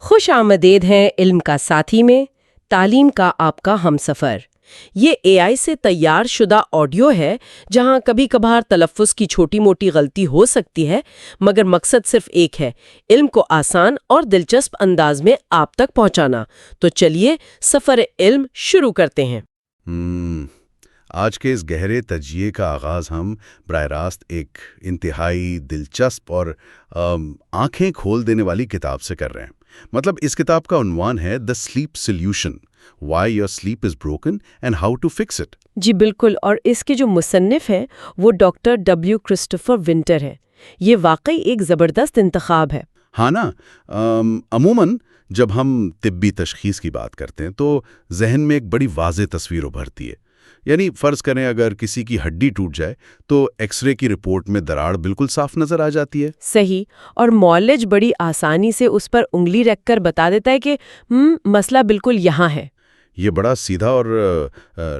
خوش آمدید ہیں علم کا ساتھی میں، تعلیم کا آپ کا ہمسفر۔ یہ اے آئی سے تیار شدہ آڈیو ہے جہاں کبھی کبھار تلفظ کی چھوٹی موٹی غلطی ہو سکتی ہے، مگر مقصد صرف ایک ہے، علم کو آسان اور دلچسپ انداز میں آپ تک پہنچانا۔ تو چلیے سفر علم شروع کرتے ہیں۔ آج کے اس گہرے تجزیے کا آغاز ہم براہ راست ایک انتہائی دلچسپ اور آنکھیں کھول دینے والی کتاب سے کر رہے ہیں۔ مطلب اس کتاب کا عنوان ہے The Sleep Solution: Why Your Sleep is Broken and How to Fix It۔ جی بالکل، اور اس کے جو مصنف ہیں وہ ڈاکٹر ڈبلیو کرسٹوفر ونٹر ہے۔ یہ واقعی ایک زبردست انتخاب ہے۔ ہاں نا، عموماً جب ہم طبی تشخیص کی بات کرتے ہیں تو ذہن میں ایک بڑی واضح تصویر ابھرتی ہے۔ یعنی فرض کریں اگر کسی کی ہڈی ٹوٹ جائے تو ایکس رے کی رپورٹ میں دراڑ بالکل صاف نظر آ جاتی ہے۔ صحیح، اور معالج بڑی آسانی سے اس پر انگلی رکھ کر بتا دیتا ہے کہ مسئلہ بالکل یہاں ہے۔ یہ بڑا سیدھا اور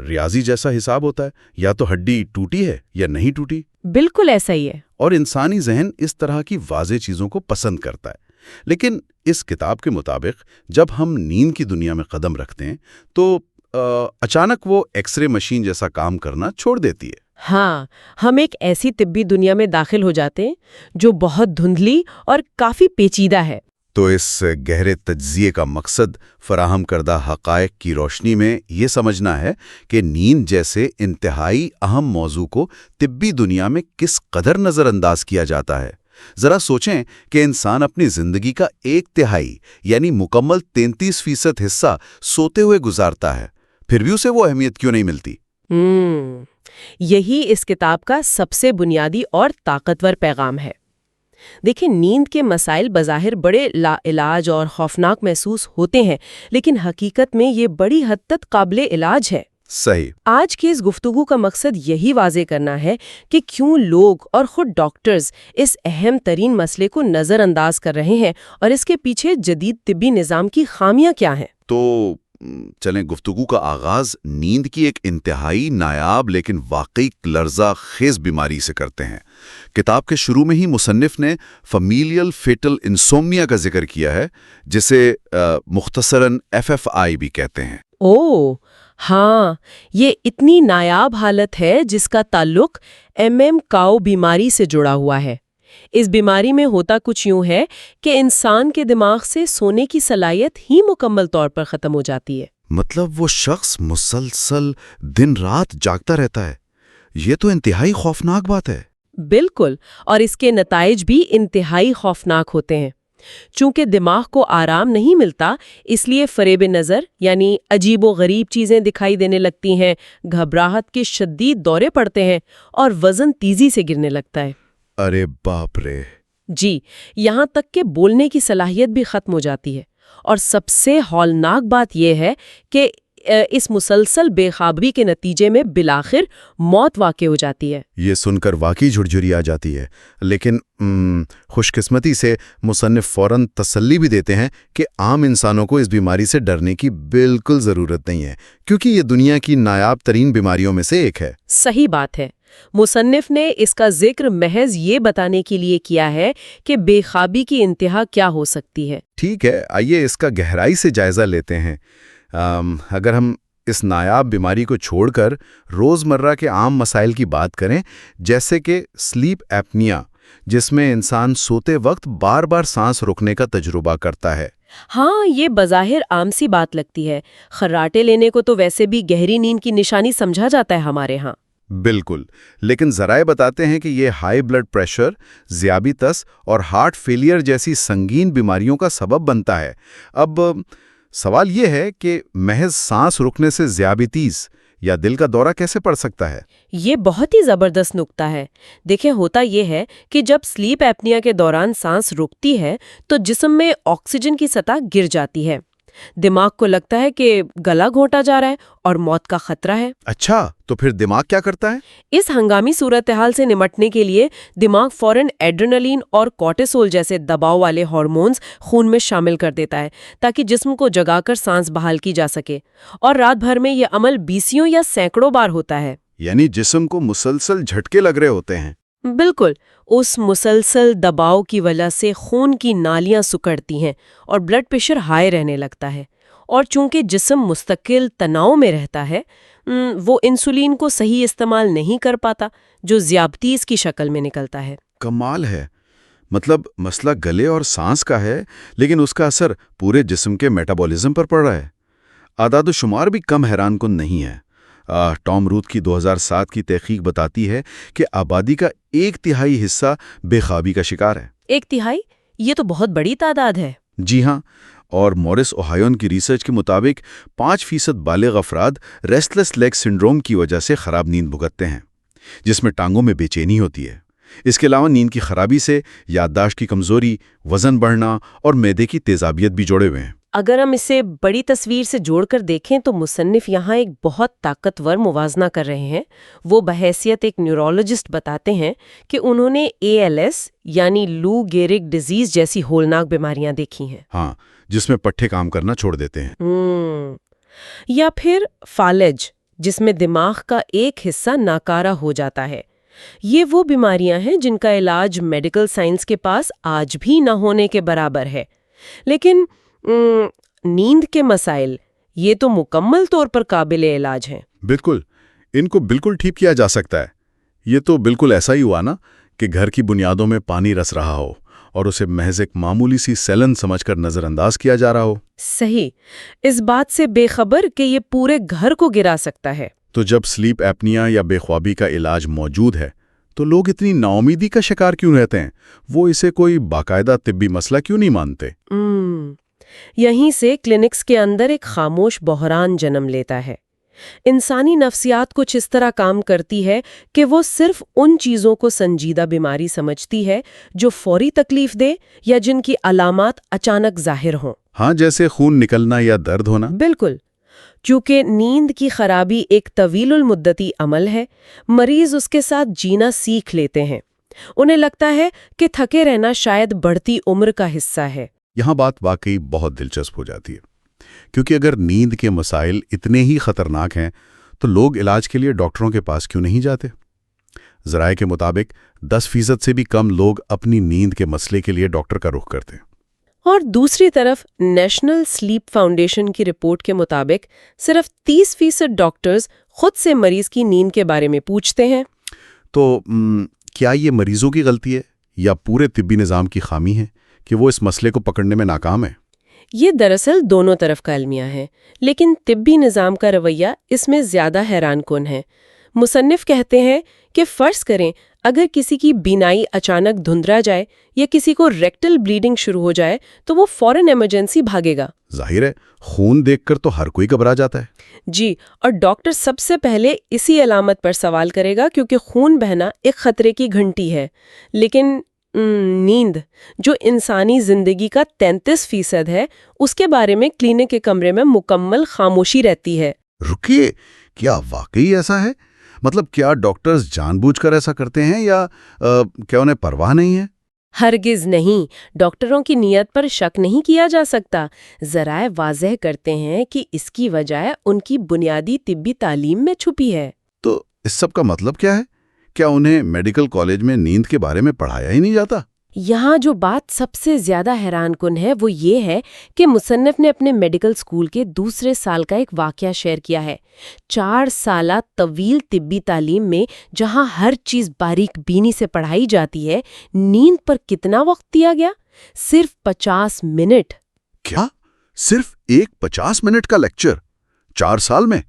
ریاضی جیسا حساب ہوتا ہے، یا تو ہڈی ٹوٹی ہے یا نہیں ٹوٹی۔ بالکل ایسا ہی ہے۔ اور انسانی ذہن اس طرح کی واضح چیزوں کو پسند کرتا ہے۔ لیکن اس کتاب کے مطابق جب ہم نیند کی دنیا میں قدم رکھتے ہیں تو اچانک وہ ایکس رے مشین جیسا کام کرنا چھوڑ دیتی ہے۔ ہاں، ہم ایک ایسی طبی دنیا میں داخل ہو جاتے ہیں جو بہت دھندلی اور کافی پیچیدہ ہے۔ تو اس گہرے تجزیے کا مقصد فراہم کردہ حقائق کی روشنی میں یہ سمجھنا ہے کہ نیند جیسے انتہائی اہم موضوع کو طبی دنیا میں کس قدر نظر انداز کیا جاتا ہے۔ ذرا سوچیں کہ انسان اپنی زندگی کا 1/3 یعنی مکمل 33% حصہ سوتے ہوئے گزارتا ہے، پھر بھی اسے وہ اہمیت کیوں نہیں ملتی؟ یہی اس کتاب کا سب سے بنیادی اور طاقتور پیغام ہے۔ دیکھیں، نیند کے مسائل بظاہر بڑے لا علاج اور خوفناک محسوس ہوتے ہیں، لیکن حقیقت میں یہ بڑی حد تک قابل علاج ہے۔ صحیح۔ آج کی اس گفتگو کا مقصد یہی واضح کرنا ہے کہ کیوں لوگ اور خود ڈاکٹرز اس اہم ترین مسئلے کو نظر انداز کر رہے ہیں اور اس کے پیچھے جدید طبی نظام کی خامیاں کیا ہیں۔ تو چلیں گفتگو کا آغاز نیند کی ایک انتہائی نایاب لیکن واقعی لرزہ خیز بیماری سے کرتے ہیں۔ کتاب کے شروع میں ہی مصنف نے فیمیلیل فیٹل انسومنیا کا ذکر کیا ہے، جسے مختصراً FFI بھی کہتے ہیں۔ اوہ ہاں، یہ اتنی نایاب حالت ہے جس کا تعلق کاؤ بیماری سے جڑا ہوا ہے۔ اس بیماری میں ہوتا کچھ یوں ہے کہ انسان کے دماغ سے سونے کی صلاحیت ہی مکمل طور پر ختم ہو جاتی ہے۔ مطلب وہ شخص مسلسل دن رات جاگتا رہتا ہے۔ یہ تو انتہائی خوفناک بات ہے۔ بالکل، اور اس کے نتائج بھی انتہائی خوفناک ہوتے ہیں۔ چونکہ دماغ کو آرام نہیں ملتا، اس لیے فریب نظر یعنی عجیب و غریب چیزیں دکھائی دینے لگتی ہیں، گھبراہٹ کے شدید دورے پڑتے ہیں اور وزن تیزی سے گرنے لگتا ہے۔ ارے باپ رے! جی، یہاں تک کہ بولنے کی صلاحیت بھی ختم ہو جاتی ہے۔ اور سب سے ہولناک بات یہ ہے کہ اس مسلسل بے خوابی کے نتیجے میں بالآخر موت واقع ہو جاتی ہے۔ یہ سن کر واقعی جھرجھری آ جاتی ہے، لیکن خوش قسمتی سے مصنف فوراً تسلی بھی دیتے ہیں کہ عام انسانوں کو اس بیماری سے ڈرنے کی بالکل ضرورت نہیں ہے، کیونکہ یہ دنیا کی نایاب ترین بیماریوں میں سے ایک ہے۔ صحیح بات ہے۔ مصنف نے اس کا ذکر محض یہ بتانے کے لیے کیا ہے کہ بے خوابی کی انتہا کیا ہو سکتی ہے۔ ٹھیک ہے، آئیے اس کا گہرائی سے جائزہ لیتے ہیں۔ اگر ہم اس نایاب بیماری کو چھوڑ کر روزمرہ کے عام مسائل کی بات کریں، جیسے کہ سلیپ ایپنیا، جس میں انسان سوتے وقت بار بار سانس روکنے کا تجربہ کرتا ہے۔ ہاں، یہ بظاہر عام سی بات لگتی ہے۔ خراٹے لینے کو تو ویسے بھی گہری نیند کی نشانی سمجھا جاتا ہے ہمارے ہاں۔ بالکل، لیکن ذرائع بتاتے ہیں کہ یہ ہائی بلڈ پریشر، ذیابیطس اور ہارٹ فیلئر جیسی سنگین بیماریوں کا سبب بنتا ہے۔ اب سوال یہ ہے کہ محض سانس رکنے سے ذیابیطس یا دل کا دورہ کیسے پڑ سکتا ہے؟ یہ بہت ہی زبردست نکتہ ہے۔ دیکھیں، ہوتا یہ ہے کہ جب سلیپ ایپنیا کے دوران سانس رکتی ہے تو جسم میں آکسیجن کی سطح گر جاتی ہے۔ دماغ کو لگتا ہے کہ گلا گھونٹا جا رہا ہے اور موت کا خطرہ ہے۔ اچھا، تو پھر دماغ کیا کرتا ہے؟ اس ہنگامی صورتحال سے نمٹنے کے لیے دماغ فوراً ایڈرینلین اور کورٹیسول جیسے دباؤ والے ہارمونز خون میں شامل کر دیتا ہے تاکہ جسم کو جگا کر سانس بحال کی جا سکے، اور رات بھر میں یہ عمل 20 یا سینکڑوں بار ہوتا ہے۔ یعنی جسم کو مسلسل جھٹکے لگ رہے ہوتے ہیں۔ بالکل، اس مسلسل دباؤ کی وجہ سے خون کی نالیاں سکڑتی ہیں اور بلڈ پریشر ہائی رہنے لگتا ہے، اور چونکہ جسم مستقل تناؤ میں رہتا ہے وہ انسولین کو صحیح استعمال نہیں کر پاتا، جو ذیابطیس کی شکل میں نکلتا ہے۔ کمال ہے۔ مطلب مسئلہ گلے اور سانس کا ہے، لیکن اس کا اثر پورے جسم کے میٹابولزم پر پڑ رہا ہے۔ اعداد و شمار بھی کم حیران کن نہیں ہے۔ ٹام روتھ کی 2007 کی تحقیق بتاتی ہے کہ آبادی کا 1/3 حصہ بے خوابی کا شکار ہے۔ 1/3؟ یہ تو بہت بڑی تعداد ہے۔ جی ہاں، اور مورس اوہایون کی ریسرچ کے مطابق 5% بالغ افراد ریسٹلیس لیگ سنڈروم کی وجہ سے خراب نیند بھگتتے ہیں، جس میں ٹانگوں میں بے چینی ہوتی ہے۔ اس کے علاوہ نیند کی خرابی سے یادداشت کی کمزوری، وزن بڑھنا اور معدے کی تیزابیت بھی جوڑے ہوئے ہیں۔ اگر ہم اسے بڑی تصویر سے جوڑ کر دیکھیں تو مصنف یہاں ایک بہت طاقتور موازنہ کر رہے ہیں۔ وہ بحیثیت ایک نیورولوجسٹ بتاتے ہیں کہ انہوں نے ALS یعنی لو گیرگ ڈیزیز جیسی ہولناک بیماریاں دیکھی ہیں۔ ہاں، جس میں پٹھے کام کرنا چھوڑ دیتے ہیں۔ یا پھر فالج، جس میں دماغ کا ایک حصہ ناکارہ ہو جاتا ہے۔ یہ وہ بیماریاں ہیں جن کا علاج میڈیکل سائنس کے پاس آج بھی نہ ہونے کے برابر ہے۔ لیکن نیند کے مسائل، یہ تو مکمل طور پر قابل علاج ہیں۔ بالکل، ان کو بالکل ٹھیک کیا جا سکتا ہے۔ یہ تو بالکل ایسا ہی ہوا نا کہ گھر کی بنیادوں میں پانی رس رہا ہو اور اسے محض ایک معمولی سی سیلن سمجھ کر نظر انداز کیا جا رہا ہو۔ صحیح، اس بات سے بے خبر کہ یہ پورے گھر کو گرا سکتا ہے۔ تو جب سلیپ ایپنیا یا بے خوابی کا علاج موجود ہے تو لوگ اتنی ناامیدی کا شکار کیوں رہتے ہیں؟ وہ اسے کوئی باقاعدہ طبی مسئلہ کیوں نہیں مانتے؟ یہیں سے کلینکس کے اندر ایک خاموش بحران جنم لیتا ہے۔ انسانی نفسیات کچھ اس طرح کام کرتی ہے کہ وہ صرف ان چیزوں کو سنجیدہ بیماری سمجھتی ہے جو فوری تکلیف دے یا جن کی علامات اچانک ظاہر ہوں۔ ہاں، جیسے خون نکلنا یا درد ہونا۔ بالکل، چونکہ نیند کی خرابی ایک طویل المدتی عمل ہے، مریض اس کے ساتھ جینا سیکھ لیتے ہیں۔ انہیں لگتا ہے کہ تھکے رہنا شاید بڑھتی عمر کا حصہ ہے۔ یہاں بات واقعی بہت دلچسپ ہو جاتی ہے، کیونکہ اگر نیند کے مسائل اتنے ہی خطرناک ہیں تو لوگ علاج کے لیے ڈاکٹروں کے پاس کیوں نہیں جاتے؟ ذرائع کے مطابق 10% سے بھی کم لوگ اپنی نیند کے مسئلے کے لیے ڈاکٹر کا رخ کرتے ہیں۔ اور دوسری طرف نیشنل سلیپ فاؤنڈیشن کی رپورٹ کے مطابق صرف 30% ڈاکٹرز خود سے مریض کی نیند کے بارے میں پوچھتے ہیں۔ تو کیا یہ مریضوں کی غلطی ہے یا پورے طبی نظام کی خامی ہے کہ وہ اس مسئلے کو پکڑنے میں ناکام ہے؟ یہ دراصل دونوں طرف کا المیہ ہے، لیکن طبی نظام کا رویہ اس میں زیادہ حیران کن ہے۔ مصنف کہتے ہیں کہ فرض کریں اگر کسی کی بینائی اچانک دھندرا جائے یا کسی کو ریکٹل بلیڈنگ شروع ہو جائے تو وہ فوراً ایمرجنسی بھاگے گا۔ ظاہر ہے، خون دیکھ کر تو ہر کوئی گھبرا جاتا ہے۔ جی، اور ڈاکٹر سب سے پہلے اسی علامت پر سوال کرے گا کیونکہ خون بہنا ایک خطرے کی گھنٹی ہے۔ لیکن نیند، جو انسانی زندگی کا 33% ہے، اس کے بارے میں کلینک کے کمرے میں مکمل خاموشی رہتی ہے۔ رکیے، کیا واقعی ایسا ہے؟ مطلب کیا ڈاکٹرز جان بوجھ کر ایسا کرتے ہیں یا کیا انہیں پرواہ نہیں ہے؟ ہرگز نہیں، ڈاکٹروں کی نیت پر شک نہیں کیا جا سکتا۔ ذرائع واضح کرتے ہیں کہ اس کی وجہ ان کی بنیادی طبی تعلیم میں چھپی ہے۔ تو اس سب کا مطلب کیا ہے؟ کیا انہیں میڈیکل کالج میں نیند کے بارے میں پڑھایا ہی نہیں جاتا؟ یہاں جو بات سب سے زیادہ حیران کن ہے وہ یہ ہے کہ مصنف نے اپنے میڈیکل اسکول کے دوسرے سال کا ایک واقعہ شیئر کیا ہے۔ 4 سالہ طویل طبی تعلیم میں جہاں ہر چیز باریک بینی سے پڑھائی جاتی ہے، نیند پر کتنا وقت دیا گیا؟ صرف 50 منٹ۔ کیا؟ صرف ایک 50 منٹ کا لیکچر 4 سال میں؟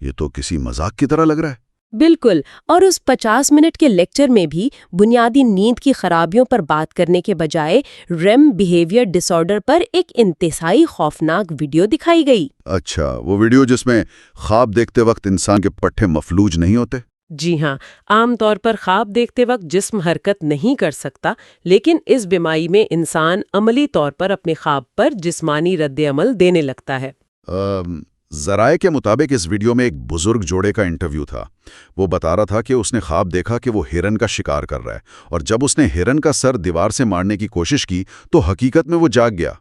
یہ تو کسی مذاق کی طرح لگ رہا ہے۔ بالکل، اور اس 50 منٹ کے لیکچر میں بھی بنیادی نیند کی خرابیوں پر بات کرنے کے بجائے REM بیہیویئر ڈس آرڈر پر ایک انتہائی خوفناک ویڈیو دکھائی گئی۔ اچھا، وہ ویڈیو جس میں خواب دیکھتے وقت انسان کے پٹھے مفلوج نہیں ہوتے؟ جی ہاں، عام طور پر خواب دیکھتے وقت جسم حرکت نہیں کر سکتا، لیکن اس بیماری میں انسان عملی طور پر اپنے خواب پر جسمانی رد عمل دینے لگتا ہے۔ ذرائع کے مطابق اس ویڈیو میں ایک بزرگ جوڑے کا انٹرویو تھا۔ وہ بتا رہا تھا کہ اس نے خواب دیکھا کہ وہ ہرن کا شکار کر رہا ہے، اور جب اس نے ہرن کا سر دیوار سے مارنے کی کوشش کی تو حقیقت میں وہ جاگ گیا،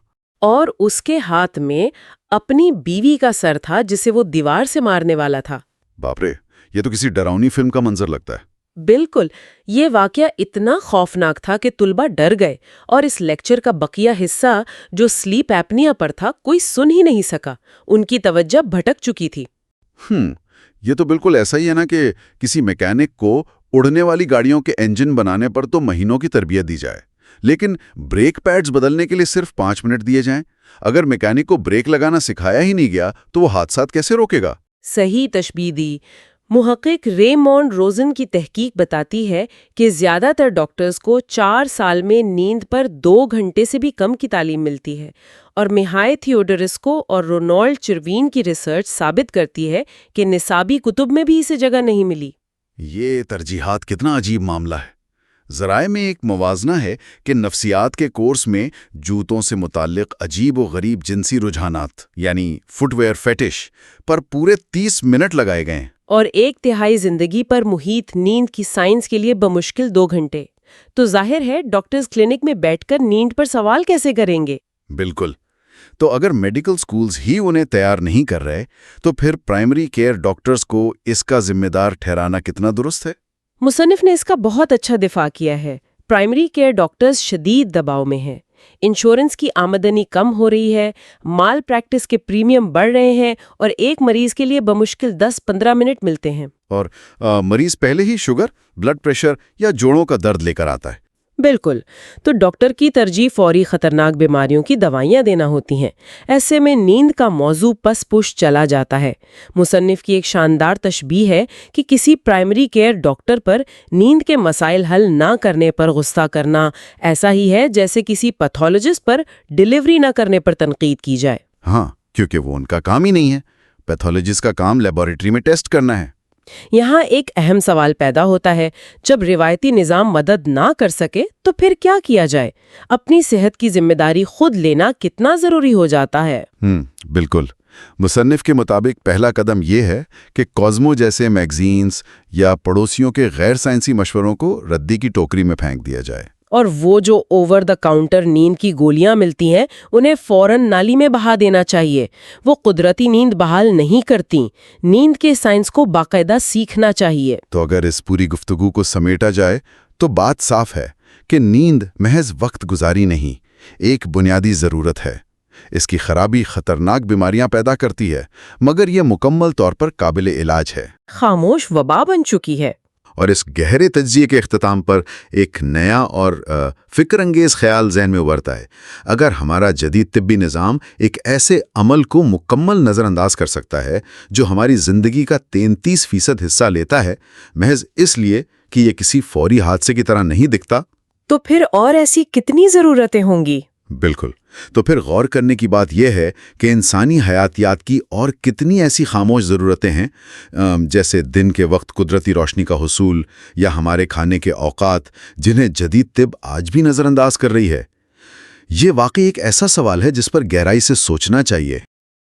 اور اس کے ہاتھ میں اپنی بیوی کا سر تھا جسے وہ دیوار سے مارنے والا تھا۔ باپ رے، یہ تو کسی ڈراؤنی فلم کا منظر لگتا ہے۔ بالکل، یہ واقعہ اتنا خوفناک تھا کہ طلبہ ڈر گئے اور اس لیکچر کا بقیہ حصہ جو سلیپ ایپنیا پر تھا کوئی سن ہی نہیں سکا، ان کی توجہ بھٹک چکی تھی۔ یہ تو بالکل ایسا ہی ہے نا کہ کسی میکینک کو اڑنے والی گاڑیوں کے انجن بنانے پر تو مہینوں کی تربیت دی جائے، لیکن بریک پیڈز بدلنے کے لیے صرف 5 منٹ دیے جائیں۔ اگر میکینک کو بریک لگانا سکھایا ہی نہیں گیا تو وہ حادثات کیسے روکے گا؟ صحیح تشبیہ دی۔ محقق ریمونڈ روزن کی تحقیق بتاتی ہے کہ زیادہ تر ڈاکٹرز کو 4 سال میں نیند پر 2 گھنٹے سے بھی کم کی تعلیم ملتی ہے، اور میہائے تھیوڈورسکو اور رونالڈ چروین کی ریسرچ ثابت کرتی ہے کہ نصابی کتب میں بھی اسے جگہ نہیں ملی۔ یہ ترجیحات کتنا عجیب معاملہ ہے۔ ذرائع میں ایک موازنہ ہے کہ نفسیات کے کورس میں جوتوں سے متعلق عجیب و غریب جنسی رجحانات یعنی فٹ ویئر فیٹش پر پورے 30 منٹ لگائے گئے ہیں، اور 1/3 زندگی پر محیط نیند کی سائنس کے لیے بمشکل 2 گھنٹے۔ تو ظاہر ہے ڈاکٹرز کلینک میں بیٹھ کر نیند پر سوال کیسے کریں گے؟ بالکل۔ تو اگر میڈیکل سکولز ہی انہیں تیار نہیں کر رہے تو پھر پرائمری کیئر ڈاکٹرز کو اس کا ذمہ دار ٹھہرانا کتنا درست ہے؟ مصنف نے اس کا بہت اچھا دفاع کیا ہے۔ پرائمری کیئر ڈاکٹرز شدید دباؤ میں ہیں، انشورنس کی آمدنی کم ہو رہی ہے، مال پریکٹس کے پریمیم بڑھ رہے ہیں، اور ایک مریض کے لیے بمشکل 10-15 منٹ ملتے ہیں۔ اور مریض پہلے ہی شوگر، بلڈ پریشر یا جوڑوں کا درد لے کر آتا ہے۔ بالکل، تو ڈاکٹر کی ترجیح فوری خطرناک بیماریوں کی دوائیاں دینا ہوتی ہیں۔ ایسے میں نیند کا موضوع پس پش چلا جاتا ہے۔ مصنف کی ایک شاندار تشبیہ ہے کہ کسی پرائمری کیئر ڈاکٹر پر نیند کے مسائل حل نہ کرنے پر غصہ کرنا ایسا ہی ہے جیسے کسی پیتھولوجسٹ پر ڈیلیوری نہ کرنے پر تنقید کی جائے۔ ہاں، کیونکہ وہ ان کا کام ہی نہیں ہے۔ پیتھولوجسٹ کا کام لیبارٹری میں ٹیسٹ کرنا ہے۔ یہاں ایک اہم سوال پیدا ہوتا ہے، جب روایتی نظام مدد نہ کر سکے تو پھر کیا کیا جائے؟ اپنی صحت کی ذمہ داری خود لینا کتنا ضروری ہو جاتا ہے؟ بالکل۔ مصنف کے مطابق پہلا قدم یہ ہے کہ کوزمو جیسے میگزینز یا پڑوسیوں کے غیر سائنسی مشوروں کو ردی کی ٹوکری میں پھینک دیا جائے۔ اور وہ جو اوور دا کاؤنٹر نیند کی گولیاں ملتی ہیں انہیں فوراً نالی میں بہا دینا چاہیے۔ وہ قدرتی نیند بحال نہیں کرتی۔ نیند کے سائنس کو باقاعدہ سیکھنا چاہیے۔ تو اگر اس پوری گفتگو کو سمیٹا جائے تو بات صاف ہے کہ نیند محض وقت گزاری نہیں، ایک بنیادی ضرورت ہے۔ اس کی خرابی خطرناک بیماریاں پیدا کرتی ہے، مگر یہ مکمل طور پر قابل علاج ہے۔ خاموش وبا بن چکی ہے۔ اور اس گہرے تجزیے کے اختتام پر ایک نیا اور فکر انگیز خیال ذہن میں ابھرتا ہے۔ اگر ہمارا جدید طبی نظام ایک ایسے عمل کو مکمل نظر انداز کر سکتا ہے جو ہماری زندگی کا 33% حصہ لیتا ہے، محض اس لیے کہ یہ کسی فوری حادثے کی طرح نہیں دکھتا، تو پھر اور ایسی کتنی ضرورتیں ہوں گی؟ بالکل۔ تو پھر غور کرنے کی بات یہ ہے کہ انسانی حیاتیات کی اور کتنی ایسی خاموش ضرورتیں ہیں، جیسے دن کے وقت قدرتی روشنی کا حصول یا ہمارے کھانے کے اوقات، جنہیں جدید طب آج بھی نظر انداز کر رہی ہے۔ یہ واقعی ایک ایسا سوال ہے جس پر گہرائی سے سوچنا چاہیے۔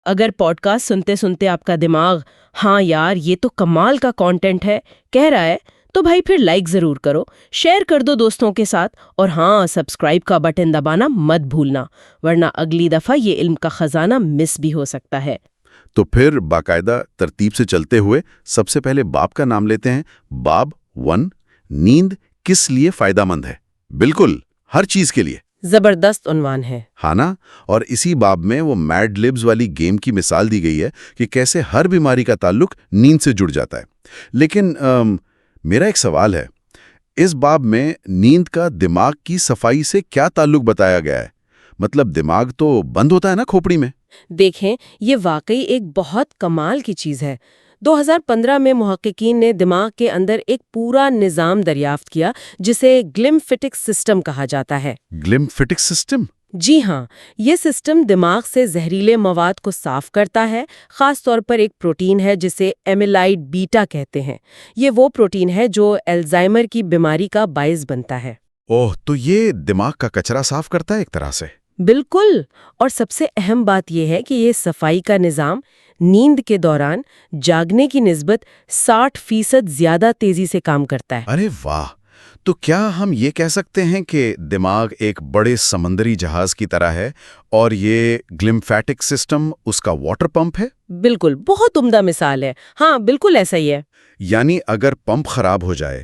اگر پوڈ کاسٹ سنتے سنتے آپ کا دماغ ہاں یار یہ تو کمال کا کانٹینٹ ہے کہہ رہا ہے، تو بھائی پھر لائک ضرور کرو، شیئر کر دو دوستوں کے ساتھ، اور ہاں سبسکرائب کا بٹن دبانا مت بھولنا، ورنہ اگلی دفعہ یہ علم کا خزانہ مس بھی ہو سکتا ہے۔ تو پھر باقاعدہ ترتیب سے چلتے ہوئے سب سے پہلے باب کا نام لیتے ہیں۔ باب 1، نیند کس لیے فائدہ مند ہے؟ بالکل، ہر چیز کے لیے۔ زبردست عنوان ہے۔ ہاں نا؟ اور اسی باب میں وہ میڈ لبز والی گیم کی مثال دی گئی ہے کہ کیسے ہر بیماری کا تعلق نیند سے جڑ جاتا ہے۔ لیکن میرا ایک سوال ہے، اس باب میں نیند کا دماغ کی صفائی سے کیا تعلق بتایا گیا ہے؟ مطلب دماغ تو بند ہوتا ہے نا کھوپڑی میں۔ دیکھیں، یہ واقعی ایک بہت کمال کی چیز ہے۔ 2015 میں محققین نے دماغ کے اندر ایک پورا نظام دریافت کیا جسے گلمفیٹک سسٹم کہا جاتا ہے۔ گلمفیٹک سسٹم؟ جی ہاں، یہ سسٹم دماغ سے زہریلے مواد کو صاف کرتا ہے، خاص طور پر ایک پروٹین ہے جسے ایمیلائڈ بیٹا کہتے ہیں۔ یہ وہ پروٹین ہے جو الزائمر کی بیماری کا باعث بنتا ہے۔ اوہ، تو یہ دماغ کا کچرا صاف کرتا ہے ایک طرح سے۔ بالکل، اور سب سے اہم بات یہ ہے کہ یہ صفائی کا نظام نیند کے دوران جاگنے کی نسبت 60% زیادہ تیزی سے کام کرتا ہے۔ ارے واہ! تو کیا ہم یہ کہہ سکتے ہیں کہ دماغ ایک بڑے سمندری جہاز کی طرح ہے اور یہ گلمفیٹک سسٹم اس کا واٹر پمپ ہے؟ بالکل، بہت عمدہ مثال ہے۔ ہاں، بالکل ایسا ہی ہے۔ یعنی اگر پمپ خراب ہو جائے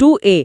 2A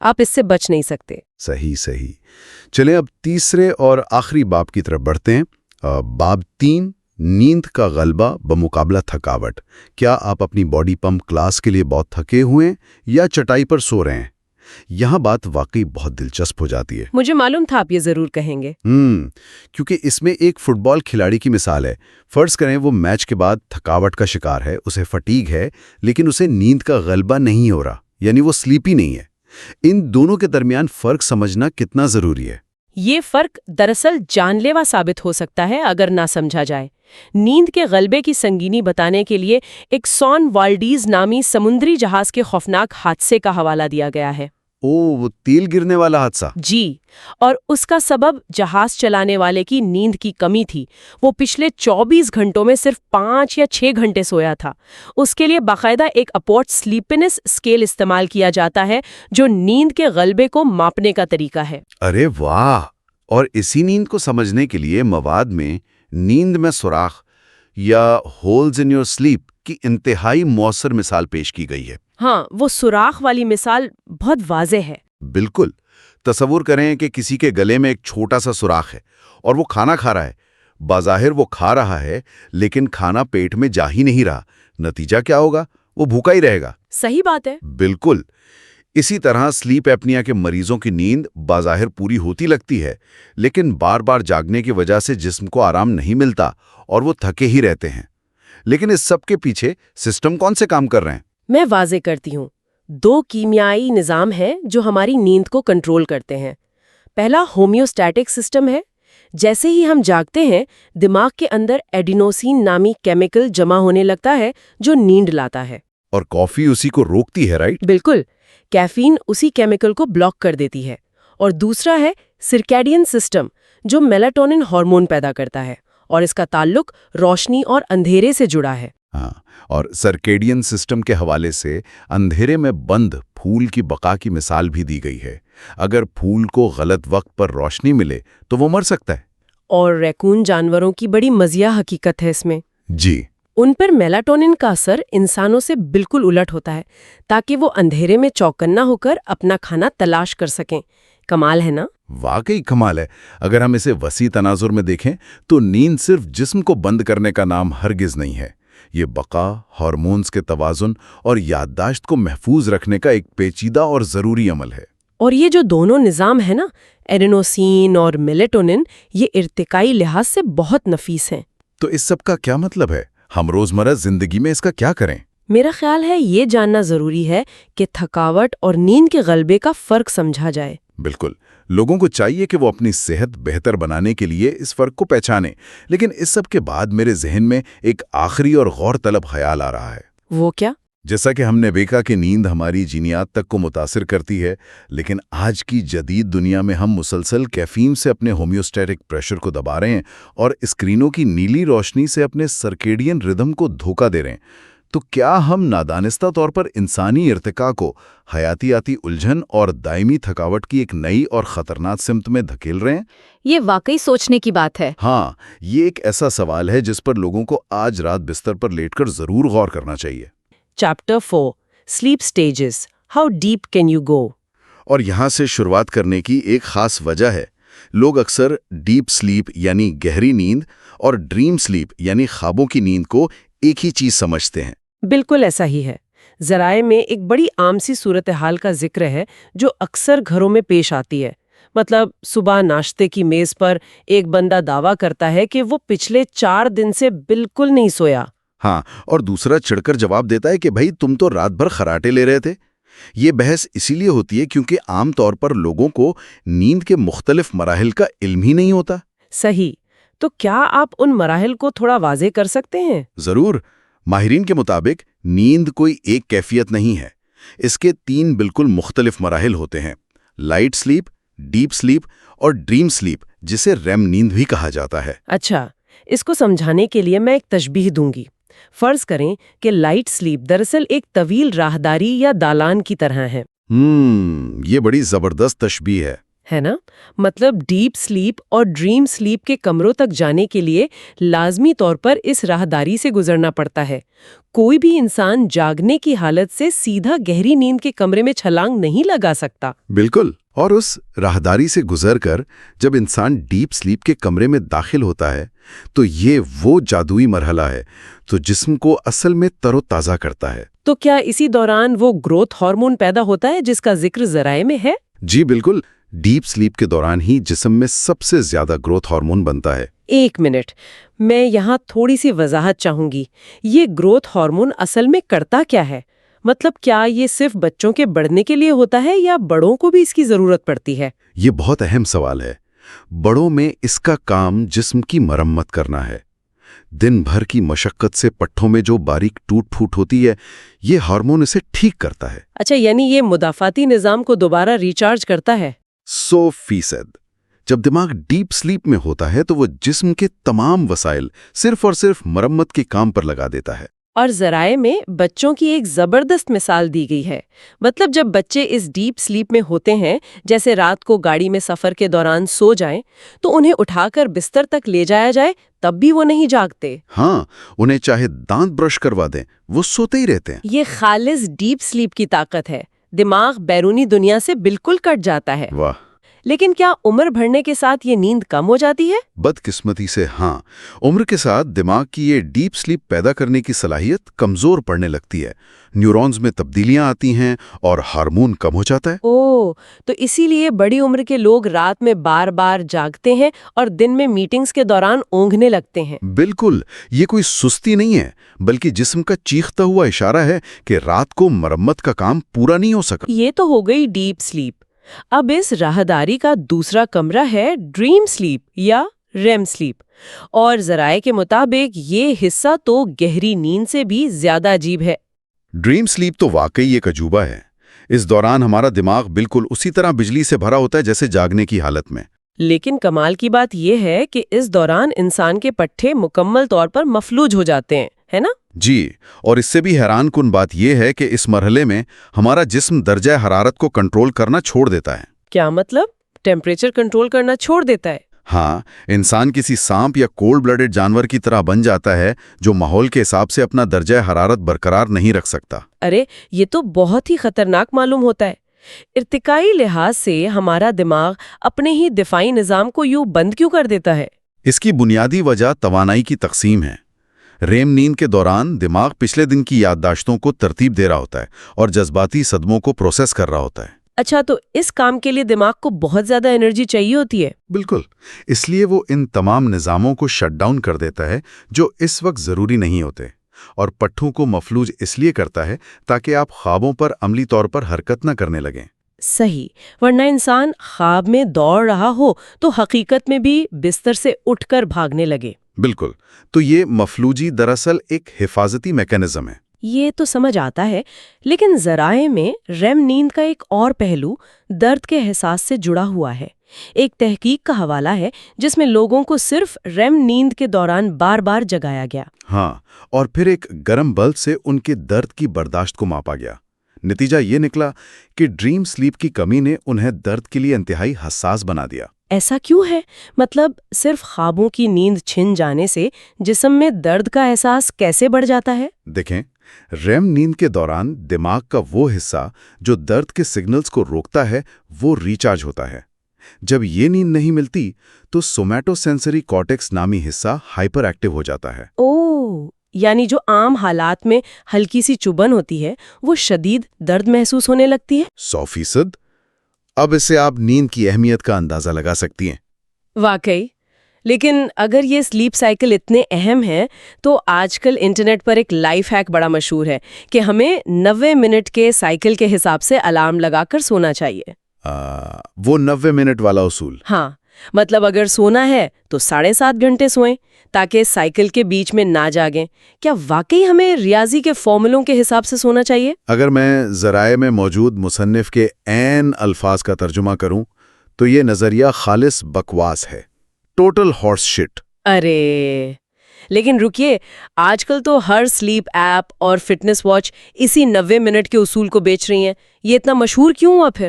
آپ اس سے بچ نہیں سکتے۔ صحیح صحیح۔ چلیں اب تیسرے اور آخری باب کی طرف بڑھتے ہیں۔ باب 3، نیند کا غلبہ بمقابلہ تھکاوٹ۔ کیا آپ اپنی باڈی پمپ کلاس کے لیے بہت تھکے ہوئے ہیں یا چٹائی پر سو رہے ہیں؟ یہاں بات واقعی بہت دلچسپ ہو جاتی ہے۔ مجھے معلوم تھا آپ یہ ضرور کہیں گے۔ کیونکہ اس میں ایک فٹ بال کھلاڑی کی مثال ہے۔ فرض کریں وہ میچ کے بعد تھکاوٹ کا شکار ہے، اسے فٹیگ ہے، لیکن اسے نیند کا غلبہ نہیں ہو رہا، یعنی وہ سلیپی نہیں ہے۔ ان دونوں کے درمیان فرق سمجھنا کتنا ضروری ہے؟ یہ فرق دراصل جان لیوا ثابت ہو سکتا ہے اگر نہ سمجھا جائے۔ نیند کے غلبے کی سنگینی بتانے کے لیے ایک سون والڈیز نامی سمندری جہاز کے خوفناک حادثے کا حوالہ دیا گیا ہے۔ وہ تیل گرنے والا حادثہ؟ جی، اور اس کا سبب جہاز چلانے والے کی نیند کی کمی تھی۔ وہ پچھلے 24 گھنٹوں میں صرف 5 یا 6 گھنٹے سویا تھا۔ اس کے لیے باقاعدہ ایک اپورٹ سلیپنس اسکیل استعمال کیا جاتا ہے جو نیند کے غلبے کو ماپنے کا طریقہ ہے۔ ارے واہ! اور اسی نیند کو سمجھنے کے لیے مواد میں نیند میں سوراخ یا ہولز ان یور سلیپ کی انتہائی مؤثر مثال پیش کی گئی ہے۔ ہاں، وہ سوراخ والی مثال بہت واضح ہے۔ بالکل۔ تصور کریں کہ کسی کے گلے میں ایک چھوٹا سا سوراخ ہے اور وہ کھانا کھا رہا ہے۔ بظاہر وہ کھا رہا ہے لیکن کھانا پیٹ میں جا ہی نہیں رہا۔ نتیجہ کیا ہوگا؟ وہ بھوکا ہی رہے گا۔ صحیح بات ہے۔ بالکل۔ اسی طرح سلیپ ایپنیا کے مریضوں کی نیند بظاہر پوری ہوتی لگتی ہے، لیکن بار بار جاگنے کی وجہ سے جسم کو آرام نہیں ملتا اور وہ تھکے ہی رہتے ہیں۔ لیکن اس سب کے پیچھے سسٹم کون سے کام کر رہے ہیں؟ میں واضح کرتی ہوں۔ 2 کیمیائی نظام ہیں جو ہماری نیند کو کنٹرول کرتے ہیں۔ پہلا ہومیوسٹیٹک سسٹم ہے۔ جیسے ہی ہم جاگتے ہیں، دماغ کے اندر ایڈینوسین نامی کیمیکل جمع ہونے لگتا ہے جو نیند لاتا ہے۔ اور کافی اسی کو روکتی ہے، رائٹ؟ بالکل، کیفین اسی کیمیکل کو بلاک کر دیتی ہے۔ اور دوسرا ہے سرکیڈین سسٹم جو میلاٹونن ہارمون پیدا کرتا ہے، اور اس کا تعلق روشنی اور اندھیرے سے جڑا ہے۔ ہاں، اور سرکیڈین سسٹم کے حوالے سے اندھیرے میں بند پھول کی بقا کی مثال بھی دی گئی ہے۔ اگر پھول کو غلط وقت پر روشنی ملے تو وہ مر سکتا ہے۔ اور ریکون جانوروں کی بڑی مزیح حقیقت ہے اس میں۔ جی۔ ان پر میلاٹونن کا اثر انسانوں سے بالکل الٹ ہوتا ہے تاکہ وہ اندھیرے میں چوکنا ہو کر اپنا کھانا تلاش کر سکیں۔ کمال ہے نا؟ واقعی کمال ہے۔ اگر ہم اسے وسیع تناظر میں دیکھیں تو نیند صرف جسم کو بند کرنے کا نام ہرگز نہیں ہے۔ یہ بقا، ہارمونز کے توازن اور یادداشت کو محفوظ رکھنے کا ایک پیچیدہ اور ضروری عمل ہے۔ اور یہ جو دونوں نظام ہیں نا، ایڈینوسین اور میلاٹونن، یہ ارتقائی لحاظ سے بہت نفیس ہیں۔ تو اس سب کا کیا مطلب ہے؟ ہم روزمرہ زندگی میں اس کا کیا کریں؟ میرا خیال ہے یہ جاننا ضروری ہے کہ تھکاوٹ اور نیند کے غلبے کا فرق سمجھا جائے۔ بالکل۔ لوگوں کو چاہیے کہ وہ اپنی صحت بہتر بنانے کے لیے اس فرق کو پہچانیں، لیکن اس سب کے بعد میرے ذہن میں ایک آخری اور غور طلب خیال آ رہا ہے۔ وہ کیا؟ جیسا کہ ہم نے دیکھا کہ نیند ہماری جینیات تک کو متاثر کرتی ہے، لیکن آج کی جدید دنیا میں ہم مسلسل کیفین سے اپنے ہومیوسٹیٹک پریشر کو دبا رہے ہیں اور اسکرینوں کی نیلی روشنی سے اپنے سرکیڈین ردم کو دھوکہ دے رہے ہیں۔ تو کیا ہم نادانستہ طور پر انسانی ارتقاء کو حیاتیاتی الجھن اور دائمی تھکاوٹ کی ایک نئی اور خطرناک سمت میں دھکیل رہے ہیں؟ یہ واقعی سوچنے کی بات ہے۔ ہاں، یہ ایک ایسا سوال ہے جس پر لوگوں کو آج رات بستر پر لیٹ کر ضرور غور کرنا چاہیے۔ Chapter 4 slip stages, how deep can you go? اور یہاں سے شروعات کرنے کی ایک خاص وجہ ہے۔ لوگ اکثر ڈیپ سلیپ یعنی گہری نیند اور ڈریم سلیپ یعنی خوابوں کی نیند کو ایک ہی چیز سمجھتے ہیں۔ بالکل ایسا ہی ہے۔ ذرائع میں ایک بڑی عام سی صورتحال کا ذکر ہے جو اکثر گھروں میں پیش آتی ہے۔ مطلب صبح ناشتے کی میز پر ایک بندہ دعویٰ کرتا ہے کہ وہ پچھلے 4 دن سے بالکل نہیں سویا۔ ہاں، اور دوسرا چڑھ کر جواب دیتا ہے کہ بھائی تم تو رات بھر خراٹے لے رہے تھے۔ یہ بحث اسی لیے ہوتی ہے کیونکہ عام طور پر لوگوں کو نیند کے مختلف مراحل کا علم ہی نہیں ہوتا۔ صحیح۔ تو کیا آپ ان مراحل کو تھوڑا واضح کر سکتے ہیں؟ ضرور۔ ماہرین کے مطابق نیند کوئی ایک کیفیت نہیں ہے۔ اس کے 3 بالکل مختلف مراحل ہوتے ہیں: لائٹ سلیپ، ڈیپ سلیپ اور ڈریم سلیپ، جسے ریم نیند بھی کہا جاتا ہے۔ اچھا، اس کو سمجھانے کے لیے میں ایک تشبیہ دوں گی۔ فرض کریں کہ لائٹ سلیپ دراصل ایک طویل راہداری یا دالان کی طرح ہے۔ یہ بڑی زبردست تشبیہ ہے نا؟ مطلب ڈیپ سلیپ اور ڈریم سلیپ کے کمروں تک جانے کے لیے لازمی طور پر اس راہداری سے گزرنا پڑتا ہے۔ کوئی بھی انسان جاگنے کی حالت سے سیدھا گہری نیند کے کمرے میں چھلانگ نہیں لگا سکتا۔ بالکل، اور اس راہداری سے گزر کر جب انسان ڈیپ سلیپ کے کمرے میں داخل ہوتا ہے تو یہ وہ جادوئی مرحلہ ہے تو جسم کو اصل میں تر و تازہ کرتا ہے۔ تو کیا اسی دوران وہ گروتھ ہارمون پیدا ہوتا ہے جس کا ذکر ذرائع میں ہے؟ جی بالکل، ڈیپ سلیپ کے دوران ہی جسم میں سب سے زیادہ گروتھ ہارمون بنتا ہے۔ ایک منٹ، میں یہاں تھوڑی سی وضاحت چاہوں گی۔ یہ گروتھ ہارمون اصل میں کرتا کیا ہے؟ مطلب کیا یہ صرف بچوں کے بڑھنے کے لیے ہوتا ہے یا بڑوں کو بھی اس کی ضرورت پڑتی ہے؟ یہ بہت اہم سوال ہے۔ بڑوں میں اس کا کام جسم کی مرمت کرنا ہے۔ دن بھر کی مشقت سے پٹھوں میں جو باریک ٹوٹ پھوٹ ہوتی ہے، یہ ہارمون اسے ٹھیک کرتا ہے۔ اچھا، یعنی یہ مدافعتی نظام کو دوبارہ ریچارج کرتا ہے؟ 100%۔ جب دماغ ڈیپ سلیپ میں ہوتا ہے تو وہ جسم کے تمام وسائل صرف اور صرف مرمت کے کام پر لگا دیتا ہے۔ اور ذرائع میں بچوں کی ایک زبردست مثال دی گئی ہے۔ مطلب جب بچے اس ڈیپ سلیپ میں ہوتے ہیں، جیسے رات کو گاڑی میں سفر کے دوران سو جائیں، تو انہیں اٹھا کر بستر تک لے جایا جائے تب بھی وہ نہیں جاگتے۔ ہاں، انہیں چاہے دانت برش کروا دیں، وہ سوتے ہی رہتے ہیں۔ یہ خالص ڈیپ سلیپ کی طاقت ہے۔ دماغ بیرونی دنیا سے بالکل کٹ جاتا ہے۔ واہ! لیکن کیا عمر بڑھنے کے ساتھ یہ نیند کم ہو جاتی ہے؟ بدقسمتی سے ہاں، عمر کے ساتھ دماغ کی یہ ڈیپ سلیپ پیدا کرنے کی صلاحیت کمزور پڑنے لگتی ہے۔ نیورونز میں تبدیلیاں آتی ہیں اور ہارمون کم ہو جاتا ہے۔ تو اسی لیے بڑی عمر کے لوگ رات میں بار بار جاگتے ہیں اور دن میں میٹنگز کے دوران اونگنے لگتے ہیں۔ بالکل، یہ کوئی سستی نہیں ہے، بلکہ جسم کا چیختا ہوا اشارہ ہے کہ رات کو مرمت کا کام پورا نہیں ہو سکا۔ یہ تو ہو گئی ڈیپ سلیپ۔ اب اس راہداری کا دوسرا کمرہ ہے ڈریم سلیپ یا ریم سلیپ، اور ذرائع کے مطابق یہ حصہ تو گہری نیند سے بھی زیادہ عجیب ہے۔ ڈریم سلیپ تو واقعی ایک عجوبہ ہے۔ اس دوران ہمارا دماغ بالکل اسی طرح بجلی سے بھرا ہوتا ہے جیسے جاگنے کی حالت میں۔ لیکن کمال کی بات یہ ہے کہ اس دوران انسان کے پٹھے مکمل طور پر مفلوج ہو جاتے ہیں، ہے نا؟ جی، اور اس سے بھی حیران کن بات یہ ہے کہ اس مرحلے میں ہمارا جسم درجہ حرارت کو کنٹرول کرنا چھوڑ دیتا ہے۔ کیا مطلب؟ ٹیمپریچر کنٹرول کرنا چھوڑ دیتا ہے؟ ہاں، انسان کسی سانپ یا کولڈ بلڈڈ جانور کی طرح بن جاتا ہے جو ماحول کے حساب سے اپنا درجہ حرارت برقرار نہیں رکھ سکتا۔ ارے، یہ تو بہت ہی خطرناک معلوم ہوتا ہے۔ ارتقائی لحاظ سے ہمارا دماغ اپنے ہی دفاعی نظام کو یوں بند کیوں کر دیتا ہے؟ اس کی بنیادی وجہ توانائی کی تقسیم ہے۔ ریم نیند کے دوران دماغ پچھلے دن کی یادداشتوں کو ترتیب دے رہا ہوتا ہے اور جذباتی صدموں کو پروسیس کر رہا ہوتا ہے۔ اچھا، تو اس کام کے لیے دماغ کو بہت زیادہ انرجی چاہیے ہوتی ہے؟ بالکل، اس لیے وہ ان تمام نظاموں کو شٹ ڈاؤن کر دیتا ہے جو اس وقت ضروری نہیں ہوتے، اور پٹھوں کو مفلوج اس لیے کرتا ہے تاکہ آپ خوابوں پر عملی طور پر حرکت نہ کرنے لگیں۔ صحیح، ورنہ انسان خواب میں دوڑ رہا ہو تو حقیقت میں بھی بستر سے اٹھ کر بھاگنے لگے۔ بالکل، تو یہ مفلوجی دراصل ایک حفاظتی میکانزم ہے۔ یہ تو سمجھ آتا ہے، لیکن ذرائع میں ریم نیند کا ایک اور پہلو درد کے احساس سے جڑا ہوا ہے۔ ایک تحقیق کا حوالہ ہے جس میں لوگوں کو صرف ریم نیند کے دوران بار بار جگایا گیا۔ ہاں، اور پھر ایک گرم بلب سے ان کے درد کی برداشت کو ماپا گیا۔ نتیجہ یہ نکلا کہ ڈریم سلیپ کی کمی نے انہیں درد کے لیے انتہائی حساس بنا دیا۔ ایسا کیوں ہے؟ مطلب صرف خوابوں کی نیند چھن جانے سے جسم میں درد کا احساس کیسے بڑھ جاتا ہے؟ دیکھیں، ریم نیند کے دوران دماغ کا وہ حصہ جو درد کے سگنلز کو روکتا ہے وہ ریچارج ہوتا ہے۔ جب یہ نیند نہیں ملتی تو سومیٹو سینسری کارٹیکس نامی حصہ ہائپر ایکٹیو ہو جاتا ہے۔ یعنی جو عام حالات میں ہلکی سی چبھن ہوتی ہے وہ شدید درد محسوس ہونے لگتی ہے۔ 100%۔ اب اس سے آپ نیند کی اہمیت کا اندازہ لگا سکتی ہیں۔ واقعی، لیکن اگر یہ سلیپ سائیکل اتنے اہم ہیں تو آج کل انٹرنیٹ پر ایک لائف ہیک بڑا مشہور ہے کہ ہمیں 90 منٹ کے سائیکل کے حساب سے الارم لگا کر سونا چاہیے۔ وہ 90 منٹ والا اصول۔ ہاں، مطلب اگر سونا ہے تو 7.5 گھنٹے سوئیں تاکہ سائیکل کے بیچ میں نہ جاگیں۔ کیا واقعی ہمیں ریاضی کے فارمولوں کے حساب سے سونا چاہیے؟ اگر میں ذرائع میں موجود مصنف کے عین الفاظ کا ترجمہ کروں تو یہ نظریہ خالص بکواس ہے، ٹوٹل ہارس شٹ۔ ارے لیکن رکیے، آج کل تو ہر سلیپ ایپ اور فٹنس واچ اسی 90 منٹ کے اصول کو بیچ رہی ہیں۔ یہ اتنا مشہور کیوں ہوا پھر؟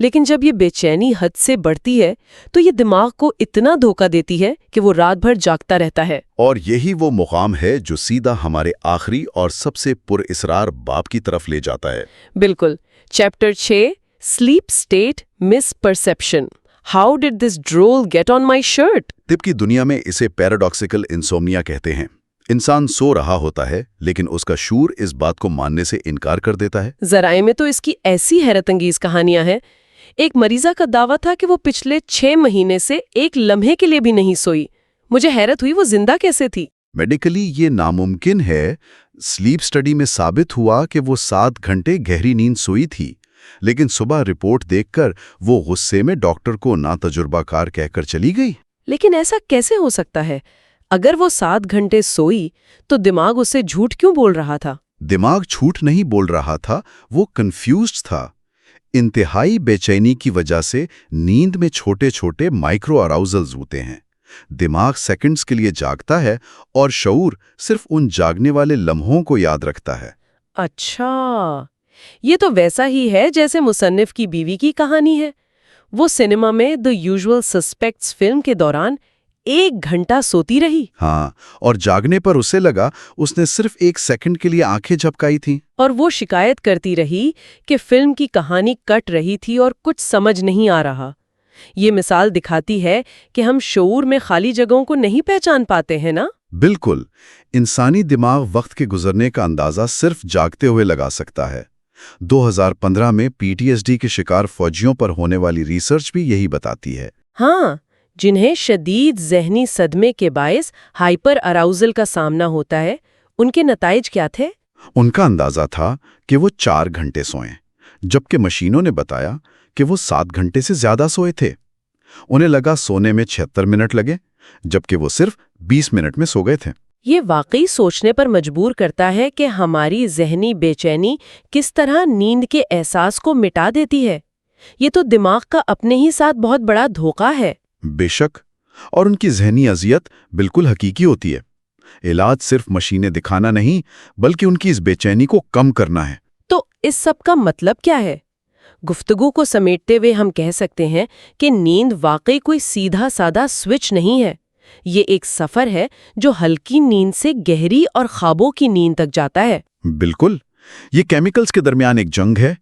لیکن جب یہ بے چینی حد سے بڑھتی ہے تو یہ دماغ کو اتنا دھوکہ دیتی ہے کہ وہ رات بھر جاگتا رہتا ہے۔ اور یہی وہ مقام ہے جو سیدھا ہمارے آخری اور سب سے پر اسرار باب کی طرف لے جاتا ہے۔ بالکل۔ Chapter 6 sleep state misperception, how did this drool get on my shirt? طب کی دنیا میں اسے پیراڈاکسیکل انسومنیا کہتے ہیں۔ انسان سو رہا ہوتا ہے لیکن اس کا شعور اس بات کو ماننے سے انکار کر دیتا ہے۔ ذرائع میں تو اس کی ایسی حیرت انگیز کہانیاں ہیں۔ ایک مریضہ کا دعویٰ تھا کہ وہ پچھلے 6 مہینے سے ایک لمحے کے لیے بھی نہیں سوئی۔ مجھے حیرت ہوئی وہ زندہ کیسے تھی۔ میڈیکلی یہ ناممکن ہے۔ سلیپ سٹڈی میں ثابت ہوا کہ وہ 7 گھنٹے گہری نیند سوئی تھی، لیکن صبح رپورٹ دیکھ کر وہ غصے میں ڈاکٹر کو ناتجربہ کار کہہ کر چلی گئی۔ لیکن ایسا کیسے ہو سکتا ہے؟ اگر وہ 7 گھنٹے سوئی تو دماغ اسے جھوٹ کیوں بول رہا تھا؟ دماغ جھوٹ نہیں بول رہا تھا، وہ کنفیوزڈ تھا۔ انتہائی بے چینی کی وجہ سے نیند میں چھوٹے چھوٹے مائکرو اراؤزلز ہوتے ہیں۔ دماغ سیکنڈز کے لیے جاگتا ہے اور شعور صرف ان جاگنے والے لمحوں کو یاد رکھتا ہے۔ اچھا، یہ تو ویسا ہی ہے جیسے مصنف کی بیوی کی کہانی ہے۔ وہ سنیما میں دی یوزول سسپیکٹس فلم کے دوران 1 گھنٹا سوتی رہی، ہاں، اور جاگنے پر اسے لگا اس نے صرف 1 سیکنڈ کے لیے آنکھیں جھپکائی تھیں۔ اور وہ شکایت کرتی رہی کہ فلم کی کہانی کٹ رہی تھی اور کچھ سمجھ نہیں آ رہا۔ یہ مثال دکھاتی ہے کہ ہم شعور میں خالی جگہوں کو نہیں پہچان پاتے ہیں نا؟ بالکل، انسانی دماغ وقت کے گزرنے کا اندازہ صرف جاگتے ہوئے لگا سکتا ہے۔ 2015 میں PTSD کے شکار فوجیوں پر ہونے والی ریسرچ بھی یہی بتاتی ہے۔ ہاں، جنہیں شدید ذہنی صدمے کے باعث ہائپر اراؤزل کا سامنا ہوتا ہے، ان کے نتائج کیا تھے؟ ان کا اندازہ تھا کہ وہ 4 گھنٹے سوئیں، جبکہ مشینوں نے بتایا کہ وہ 7 گھنٹے سے زیادہ سوئے تھے۔ انہیں لگا سونے میں 76 منٹ لگے، جبکہ وہ صرف 20 منٹ میں سو گئے تھے۔ یہ واقعی سوچنے پر مجبور کرتا ہے کہ ہماری ذہنی بے چینی کس طرح نیند کے احساس کو مٹا دیتی ہے۔ یہ تو دماغ کا اپنے ہی ساتھ بہت بڑا دھوکہ ہے۔ بے شک، اور ان کی ذہنی اذیت بالکل حقیقی ہوتی ہے۔ علاج صرف مشینیں دکھانا نہیں، بلکہ ان کی اس بے چینی کو کم کرنا ہے۔ تو اس سب کا مطلب کیا ہے؟ گفتگو کو سمیٹتے ہوئے ہم کہہ سکتے ہیں کہ نیند واقعی کوئی سیدھا سادہ سوئچ نہیں ہے۔ یہ ایک سفر ہے جو ہلکی نیند سے گہری اور خوابوں کی نیند تک جاتا ہے۔ بالکل، یہ کیمیکلز کے درمیان ایک جنگ ہے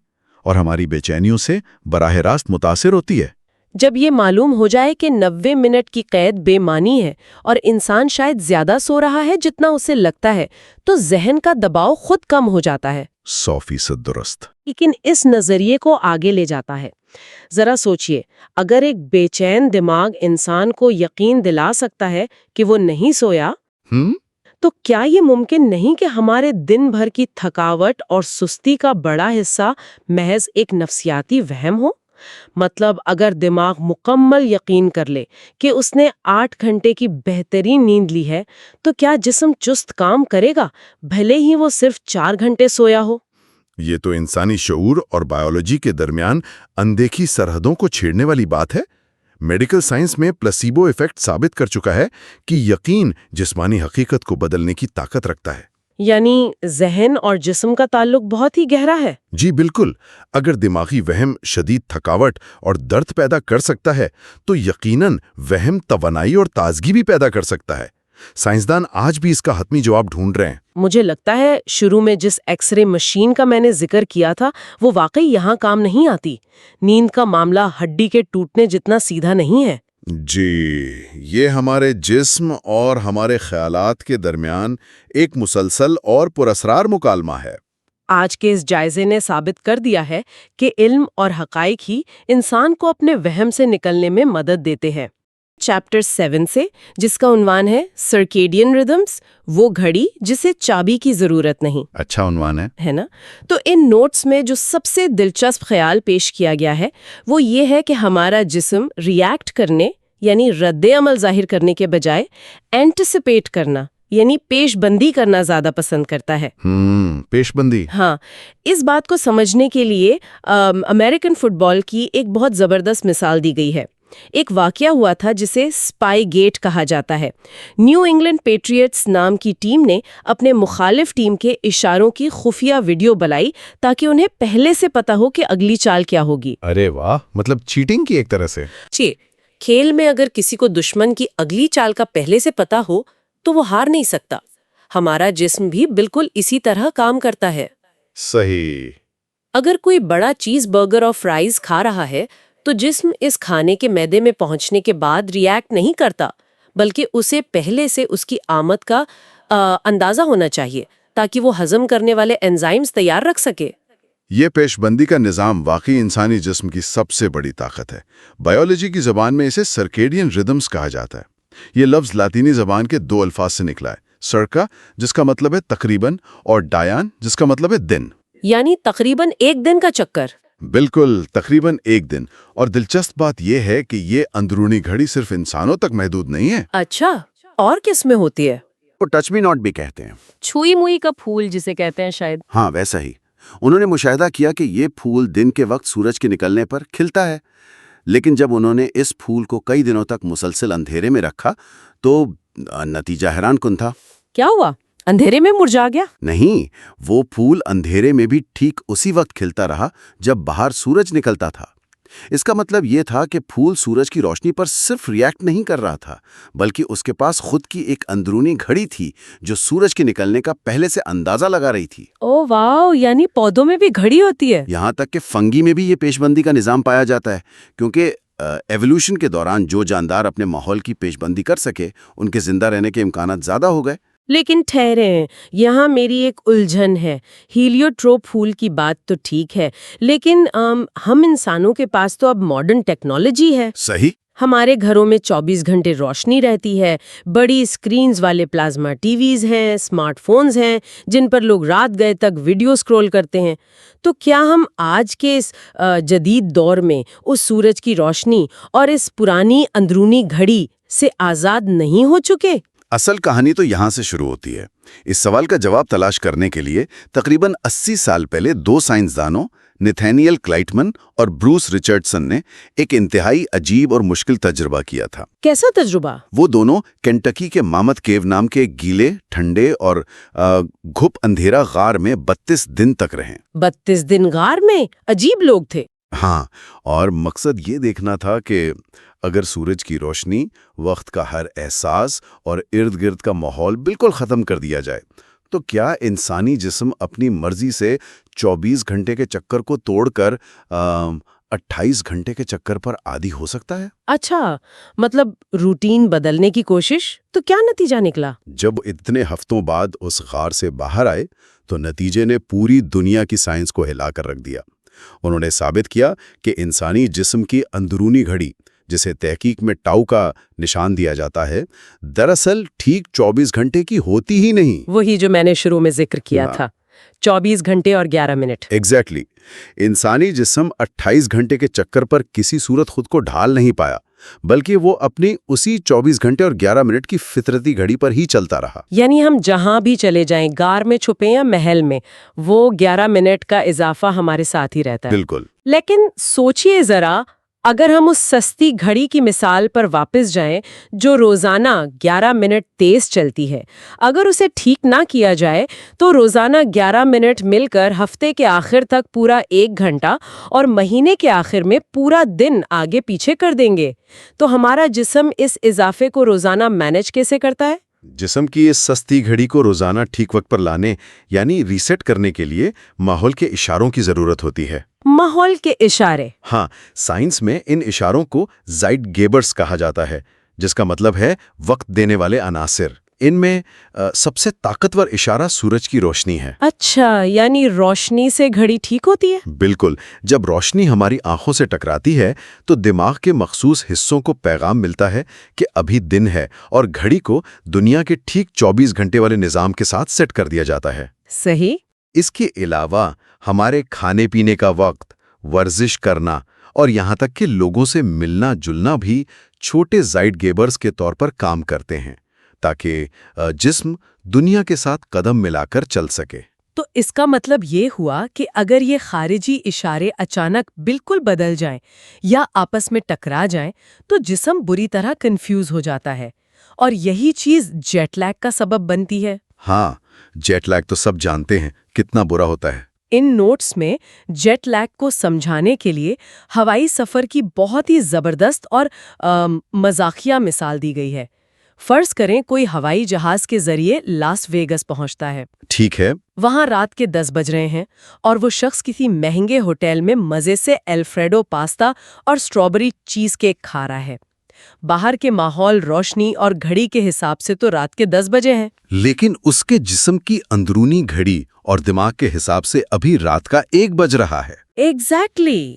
اور ہماری بے چینیوں سے براہ راست متاثر ہوتی ہے۔ جب یہ معلوم ہو جائے کہ 90 منٹ کی قید بے معنی ہے اور انسان شاید زیادہ سو رہا ہے جتنا اسے لگتا ہے، تو ذہن کا دباؤ خود کم ہو جاتا ہے۔ 100% درست۔ لیکن اس نظریے کو آگے لے جاتا ہے۔ ذرا سوچئے، اگر ایک بے چین دماغ انسان کو یقین دلا سکتا ہے کہ وہ نہیں سویا، تو کیا یہ ممکن نہیں کہ ہمارے دن بھر کی تھکاوٹ اور سستی کا بڑا حصہ محض ایک نفسیاتی وہم ہو؟ مطلب اگر دماغ مکمل یقین کر لے کہ اس نے 8 گھنٹے کی بہترین نیند لی ہے، تو کیا جسم چست کام کرے گا بھلے ہی وہ صرف 4 گھنٹے سویا ہو؟ یہ تو انسانی شعور اور بائیولوجی کے درمیان اندیکھی سرحدوں کو چھیڑنے والی بات ہے۔ میڈیکل سائنس میں پلاسیبو ایفیکٹ ثابت کر چکا ہے کہ یقین جسمانی حقیقت کو بدلنے کی طاقت رکھتا ہے۔ یعنی ذہن اور جسم کا تعلق بہت ہی گہرا ہے۔ جی بالکل، اگر دماغی وہم شدید تھکاوٹ اور درد پیدا کر سکتا ہے تو یقیناً وہم توانائی اور تازگی بھی پیدا کر سکتا ہے۔ سائنسدان آج بھی اس کا حتمی جواب ڈھونڈ رہے ہیں۔ مجھے لگتا ہے شروع میں جس ایکس رے مشین کا میں نے ذکر کیا تھا وہ واقعی یہاں کام نہیں آتی۔ نیند کا معاملہ ہڈی کے ٹوٹنے جتنا سیدھا نہیں ہے۔ جی، یہ ہمارے جسم اور ہمارے خیالات کے درمیان ایک مسلسل اور پراسرار مکالمہ ہے۔ آج کے اس جائزے نے ثابت کر دیا ہے کہ علم اور حقائق ہی انسان کو اپنے وہم سے نکلنے میں مدد دیتے ہیں۔ چیپٹر 7 سے، جس کا عنوان ہے سرکیڈین ردمز، وہ گھڑی جسے چابی کی ضرورت نہیں، اچھا عنوان ہے نا؟ تو ان نوٹس میں جو سب سے دلچسپ خیال پیش کیا گیا ہے وہ یہ ہے کہ ہمارا جسم ریاکٹ کرنے یعنی رد عمل ظاہر کرنے کے بجائے اینٹیسپیٹ کرنا یعنی پیش بندی کرنا زیادہ پسند کرتا ہے۔ پیش بندی۔ ہاں، اس بات کو سمجھنے کے لیے امریکن فٹ بال کی ایک بہت زبردست مثال دی گئی ہے۔ ایک واقعہ ہوا تھا جسے اسپائی گیٹ کہا جاتا ہے۔ نیو انگلینڈ پیٹریٹس نام کی ٹیم نے اپنے مخالف ٹیم کے اشاروں کی خفیہ ویڈیو بنائی تاکہ انہیں پہلے سے پتا ہو کہ اگلی چال کیا ہوگی۔ ارے واہ، مطلب چیٹنگ کی ایک طرح سے۔ جی، کھیل میں اگر کسی کو دشمن کی اگلی چال کا پہلے سے پتا ہو تو وہ ہار نہیں سکتا۔ ہمارا جسم بھی بالکل اسی طرح کام کرتا ہے۔ صحیح۔ اگر کوئی بڑا چیز برگر اور فرائز کھا رہا ہے تو جسم اس کھانے کے معدے میں پہنچنے کے بعد ری ایکٹ نہیں کرتا، بلکہ اسے پہلے سے اس کی آمد کا اندازہ ہونا چاہیے تاکہ وہ ہضم کرنے والے انزائمز تیار رکھ سکے۔ یہ پیش بندی کا نظام واقعی انسانی جسم کی سب سے بڑی طاقت ہے۔ بایولوجی کی زبان میں اسے سرکیڈین ردمز کہا جاتا ہے۔ یہ لفظ لاطینی زبان کے دو الفاظ سے نکلا ہے، سرکا جس کا مطلب ہے تقریباً اور ڈایان جس کا مطلب ہے دن۔ یعنی تقریباً ایک دن کا چکر۔ بالکل، تقریباً ایک دن۔ اور دلچسپ بات یہ ہے کہ یہ اندرونی گھڑی صرف انسانوں تک محدود نہیں ہے۔ اچھا، اور کس میں ہوتی ہے؟ وہ ٹچ می ناٹ بھی کہتے ہیں۔ چھوئی موئی کا پھول جسے کہتے ہیں شاید۔ ہاں، ویسا ہی۔ انہوں نے مشاہدہ کیا کہ یہ پھول دن کے وقت سورج کے نکلنے پر کھلتا ہے، لیکن جب انہوں نے اس پھول کو کئی دنوں تک مسلسل اندھیرے میں رکھا تو نتیجہ حیران کن تھا۔ کیا ہوا؟ اندھیرے میں مرجھا گیا؟ نہیں، وہ پھول اندھیرے میں بھی ٹھیک اسی وقت کھلتا رہا جب باہر سورج نکلتا تھا۔ اس کا مطلب یہ تھا کہ پھول سورج کی روشنی پر صرف ری ایکٹ نہیں کر رہا تھا، بلکہ اس کے پاس خود کی ایک اندرونی گھڑی تھی جو سورج کے نکلنے کا پہلے سے اندازہ لگا رہی تھی۔ او واو، یعنی پودوں میں بھی گھڑی ہوتی ہے؟ یہاں تک کہ فنگی میں بھی یہ پیشبندی کا نظام پایا جاتا ہے، کیونکہ ایوولوشن کے دوران جو جاندار اپنے ماحول کی پیشبندی کر سکے ان کے زندہ رہنے کے امکانات زیادہ ہو گئے۔ لیکن ٹھہریں، یہاں میری ایک الجھن ہے۔ ہیلیوٹروپ پھول کی بات تو ٹھیک ہے، لیکن ہم انسانوں کے پاس تو اب ماڈرن ٹیکنالوجی ہے۔ صحیح۔ ہمارے گھروں میں 24 گھنٹے روشنی رہتی ہے، بڑی اسکرینز والے پلازما ٹی ویز ہیں، اسمارٹ فونز ہیں جن پر لوگ رات گئے تک ویڈیو سکرول کرتے ہیں۔ تو کیا ہم آج کے اس جدید دور میں اس سورج کی روشنی اور اس پرانی اندرونی گھڑی سے آزاد نہیں ہو چکے؟ اصل کہانی تو یہاں سے شروع ہوتی ہے۔ اس سوال کا جواب تلاش کرنے کے لیے تقریباً 80 سال پہلے دو سائنسدانوں نتھینیل کلائٹمن اور بروس رچرڈسن نے ایک انتہائی عجیب اور مشکل تجربہ کیا تھا۔ کیسا تجربہ؟ وہ دونوں کینٹکی کے مامت کیو نام کے گیلے، ٹھنڈے اور گھپ اندھیرا غار میں 32 دن تک رہے۔ 32 دن غار میں؟ عجیب لوگ تھے۔ ہاں، اور مقصد یہ دیکھنا تھا کہ اگر سورج کی روشنی، وقت کا ہر احساس اور ارد گرد کا ماحول بالکل ختم کر دیا جائے تو کیا انسانی جسم اپنی مرضی سے 24 گھنٹے کے چکر کو توڑ کر 28 گھنٹے کے چکر پر عادی ہو سکتا ہے؟ اچھا، مطلب روٹین بدلنے کی کوشش؟ تو کیا نتیجہ نکلا؟ جب اتنے ہفتوں بعد اس غار سے باہر آئے تو نتیجے نے پوری دنیا کی سائنس کو ہلا کر رکھ دیا۔ انہوں نے ثابت کیا کہ انسانی جسم کی اندرونی گھڑی، جسے تحقیق میں ٹاؤ کا نشان دیا جاتا ہے، دراصل ٹھیک 24 گھنٹے کی ہوتی ہی نہیں۔ وہی جو میں نے شروع میں ذکر کیا تھا، 24 گھنٹے اور 11 منٹ۔ ایگزیکٹلی۔ انسانی جسم 28 گھنٹے کے چکر پر کسی صورت خود کو ڈھال نہیں پایا، بلکہ وہ اپنی اسی 24 گھنٹے اور 11 منٹ کی فطرتی گھڑی پر ہی چلتا رہا۔ یعنی ہم جہاں بھی چلے جائیں، غار میں چھپیں یا محل میں، وہ 11 منٹ کا اضافہ ہمارے ساتھ ہی رہتا ہے۔ بالکل۔ لیکن سوچئے ذرا، اگر ہم اس سستی گھڑی کی مثال پر واپس جائیں جو روزانہ 11 منٹ تیز چلتی ہے، اگر اسے ٹھیک نہ کیا جائے تو روزانہ 11 منٹ مل کر ہفتے کے آخر تک پورا 1 گھنٹہ اور مہینے کے آخر میں پورا دن آگے پیچھے کر دیں گے۔ تو ہمارا جسم اس اضافے کو روزانہ مینج کیسے کرتا ہے؟ جسم کی اس سستی گھڑی کو روزانہ ٹھیک وقت پر لانے یعنی ریسیٹ کرنے کے لیے ماحول کے اشاروں کی ضرورت ہوتی ہے۔ ماحول کے اشارے؟ ہاں، سائنس میں ان اشاروں کو زائڈ گیبرز کہا جاتا ہے، جس کا مطلب ہے وقت دینے والے عناصر۔ ان میں سب سے طاقتور اشارہ سورج کی روشنی ہے۔ اچھا، یعنی روشنی سے گھڑی ٹھیک ہوتی ہے؟ بالکل۔ جب روشنی ہماری آنکھوں سے ٹکراتی ہے تو دماغ کے مخصوص حصوں کو پیغام ملتا ہے کہ ابھی دن ہے، اور گھڑی کو دنیا کے ٹھیک 24 گھنٹے والے نظام کے ساتھ سیٹ کر دیا جاتا ہے۔ صحیح۔ اس کے علاوہ ہمارے کھانے پینے کا وقت، ورزش کرنا اور یہاں تک کہ لوگوں سے ملنا جلنا بھی چھوٹے زائڈ گیبرز کے طور پر کام کرتے ہیں، تاکہ جسم دنیا کے ساتھ قدم ملا کر چل سکے۔ تو اس کا مطلب یہ ہوا کہ اگر یہ خارجی اشارے اچانک بالکل بدل جائیں یا آپس میں ٹکرا جائیں تو جسم بری طرح کنفیوز ہو جاتا ہے، اور یہی چیز جیٹ لیگ کا سبب بنتی ہے۔ ہاں، جیٹ لیگ تو سب جانتے ہیں کتنا برا ہوتا ہے۔ ان نوٹس میں جیٹ لیگ کو سمجھانے کے لیے ہوائی سفر کی بہت ہی زبردست اور مزاحیہ مثال دی گئی ہے۔ فرض کریں کوئی ہوائی جہاز کے ذریعے لاس ویگس پہنچتا ہے۔ ٹھیک ہے۔ وہاں رات کے 10 بج رہے ہیں اور وہ شخص کسی مہنگے ہوٹل میں مزے سے الفریڈو پاستا اور اسٹرابری چیز کیک کھا رہا ہے۔ باہر کے ماحول، روشنی اور گھڑی کے حساب سے تو رات کے 10 بجے ہیں، لیکن اس کے جسم کی اندرونی گھڑی اور دماغ کے حساب سے ابھی رات کا 1 بج رہا ہے۔ ایگزیکٹلی۔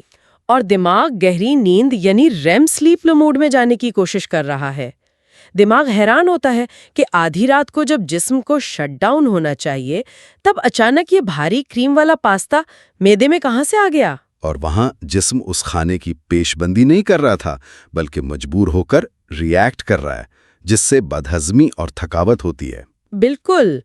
اور دماغ گہری نیند یعنی ریم سلیپ موڈ میں جانے کی کوشش کر رہا ہے۔ دماغ حیران ہوتا ہے کہ آدھی رات کو جب جسم کو شٹ ڈاؤن ہونا چاہیے تب اچانک یہ بھاری کریم والا پاستا معدے میں کہاں سے آ گیا؟ اور وہاں جسم اس کھانے کی پیش بندی نہیں کر رہا تھا بلکہ مجبور ہو کر ریئیکٹ کر رہا ہے، جس سے بدہضمی اور تھکاوٹ ہوتی ہے۔ بالکل،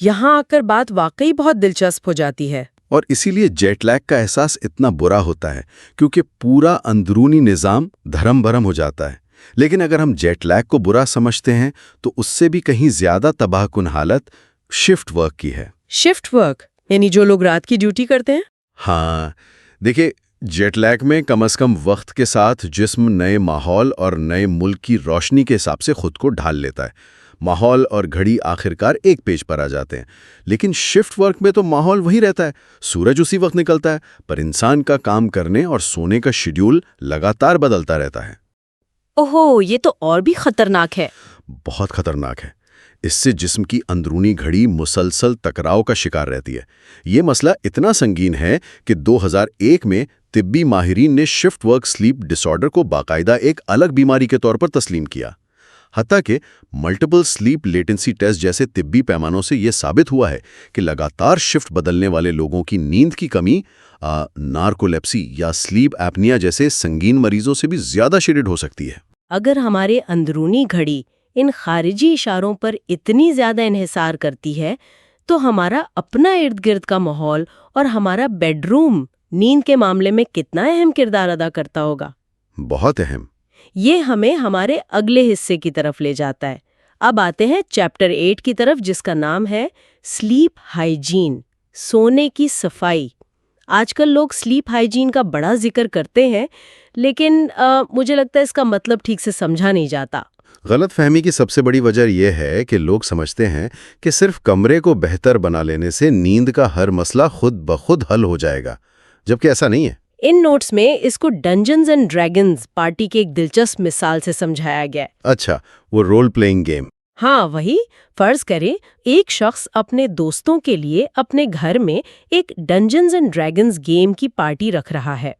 یہاں آ کر بات واقعی بہت دلچسپ ہو جاتی ہے۔ اور اسی لیے جیٹ لیگ کا احساس اتنا برا ہوتا ہے کیونکہ پورا اندرونی نظام دھرم بھرم ہو جاتا ہے۔ لیکن اگر ہم جیٹ لیگ کو برا سمجھتے ہیں تو اس سے بھی کہیں زیادہ تباہ کن حالت شفٹ ورک کی ہے۔ شفٹ ورک یعنی جو لوگ رات کی ڈیوٹی کرتے ہیں؟ ہاں، دیکھیں، جیٹ لیگ میں کم از کم وقت کے ساتھ جسم نئے ماحول اور نئے ملک کی روشنی کے حساب سے خود کو ڈھال لیتا ہے۔ ماحول اور گھڑی آخرکار ایک پیج پر آ جاتے ہیں، لیکن شفٹ ورک میں تو ماحول وہی رہتا ہے، سورج اسی وقت نکلتا ہے، پر انسان کا کام کرنے اور سونے کا شیڈیول لگاتار بدلتا رہتا ہے۔ اوہو، یہ تو اور بھی خطرناک ہے۔ بہت خطرناک ہے۔ اس سے جسم کی اندرونی گھڑی مسلسل ٹکراؤ کا شکار رہتی ہے۔ یہ مسئلہ اتنا سنگین ہے کہ 2001 میں طبی ماہرین نے شفٹ ورک سلیپ ڈس آرڈر کو باقاعدہ ایک الگ بیماری کے طور پر تسلیم کیا۔ حتیٰ کہ ملٹیپل سلیپ لیٹنسی ٹیسٹ جیسے طبی پیمانوں سے یہ ثابت ہوا ہے کہ لگاتار شفٹ بدلنے والے لوگوں کی نیند کی کمی نارکولیپسی یا سلیپ ایپنیا جیسے سنگین مریضوں سے بھی زیادہ شدید ہو سکتی ہے۔ اگر ہمارے اندرونی گھڑی ان خارجی اشاروں پر اتنی زیادہ انحصار کرتی ہے تو ہمارا اپنا ارد گرد کا ماحول اور ہمارا بیڈ روم نیند کے معاملے میں کتنا اہم کردار ادا کرتا ہوگا؟ بہت اہم۔ یہ ہمیں ہمارے اگلے حصے کی طرف لے جاتا ہے۔ اب آتے ہیں چیپٹر 8 کی طرف، جس کا نام ہے سلیپ ہائیجین، سونے کی صفائی۔ آج کل لوگ سلیپ ہائیجین کا بڑا ذکر کرتے ہیں، لیکن مجھے لگتا ہے اس کا مطلب ٹھیک سے سمجھا نہیں جاتا۔ غلط فہمی کی سب سے بڑی وجہ یہ ہے کہ لوگ سمجھتے ہیں کہ صرف کمرے کو بہتر بنا لینے سے نیند کا ہر مسئلہ خود بخود حل ہو جائے گا، جبکہ ایسا نہیں ہے۔ ان نوٹس میں اس کو ڈنجنز اینڈ ڈریگنز پارٹی کی ایک دلچسپ مثال سے سمجھایا گیا ہے۔ اچھا، وہ رول پلئنگ گیم۔ ہاں وہی، فرض کریں ایک شخص اپنے دوستوں کے لیے اپنے گھر میں ایک ڈنجنز اینڈ ڈریگنز گیم کی پارٹی رکھ رہا ہے۔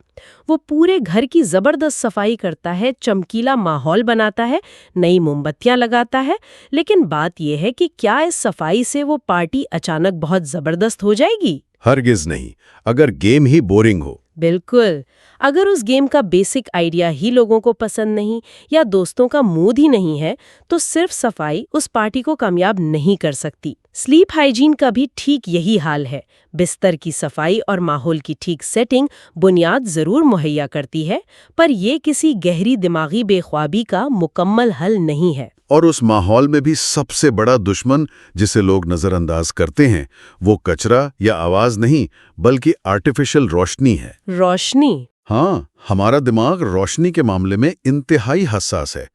وہ پورے گھر کی زبردست صفائی کرتا ہے، چمکیلا ماحول بناتا ہے، نئی موم بتیاں لگاتا ہے، لیکن بات یہ ہے کہ کیا اس صفائی سے وہ پارٹی اچانک بہت زبردست ہو جائے گی؟ ہرگز نہیں، اگر گیم ہی بورنگ ہو۔ بالکل، اگر اس گیم کا بیسک آئیڈیا ہی لوگوں کو پسند نہیں یا دوستوں کا موڈ ہی نہیں ہے تو صرف صفائی اس پارٹی کو کامیاب نہیں کر سکتی۔ سلیپ ہائیجین کا بھی ٹھیک یہی حال ہے۔ بستر کی صفائی اور ماحول کی ٹھیک سیٹنگ بنیاد ضرور مہیا کرتی ہے، پر یہ کسی گہری دماغی بے خوابی کا مکمل حل نہیں ہے۔ اور اس ماحول میں بھی سب سے بڑا دشمن جسے لوگ نظر انداز کرتے ہیں وہ کچرا یا آواز نہیں بلکہ آرٹیفیشل روشنی ہے۔ روشنی؟ ہاں، ہمارا دماغ روشنی کے معاملے میں انتہائی حساس ہے۔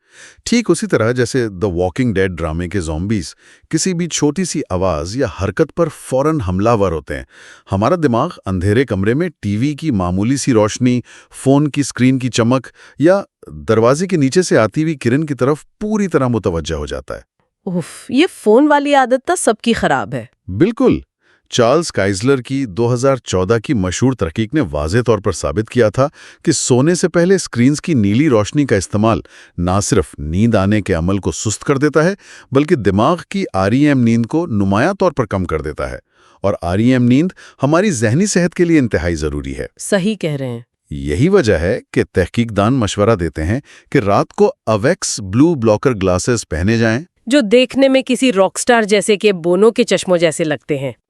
ٹھیک اسی طرح جیسے دی واکنگ ڈیڈ ڈرامے کے زومبیز کسی بھی چھوٹی سی آواز یا حرکت پر فوراً حملہ ور ہوتے ہیں۔ ہمارا دماغ اندھیرے کمرے میں ٹی وی کی معمولی سی روشنی، فون کی اسکرین کی چمک یا دروازے کے نیچے سے آتی ہوئی کرن کی طرف پوری طرح متوجہ ہو جاتا ہے۔ اوف، یہ فون والی عادت تو سب کی خراب ہے۔ بالکل۔ چارلز کائزلر کی 2014 کی مشہور تحقیق نے واضح طور پر ثابت کیا تھا کہ سونے سے پہلے اسکرینز کی نیلی روشنی کا استعمال نہ صرف نیند آنے کے عمل کو سست کر دیتا ہے بلکہ دماغ کی REM نیند کو نمایاں طور پر کم کر دیتا ہے، اور REM نیند ہماری ذہنی صحت کے لیے انتہائی ضروری ہے۔ صحیح کہہ رہے ہیں۔ یہی وجہ ہے کہ تحقیق دان مشورہ دیتے ہیں کہ رات کو اویکس بلو بلاکر گلاسز پہنے جائیں، جو دیکھنے میں کسی راک سٹار جیسے کہ بونو کے چشموں جیسے لگتے ہیں۔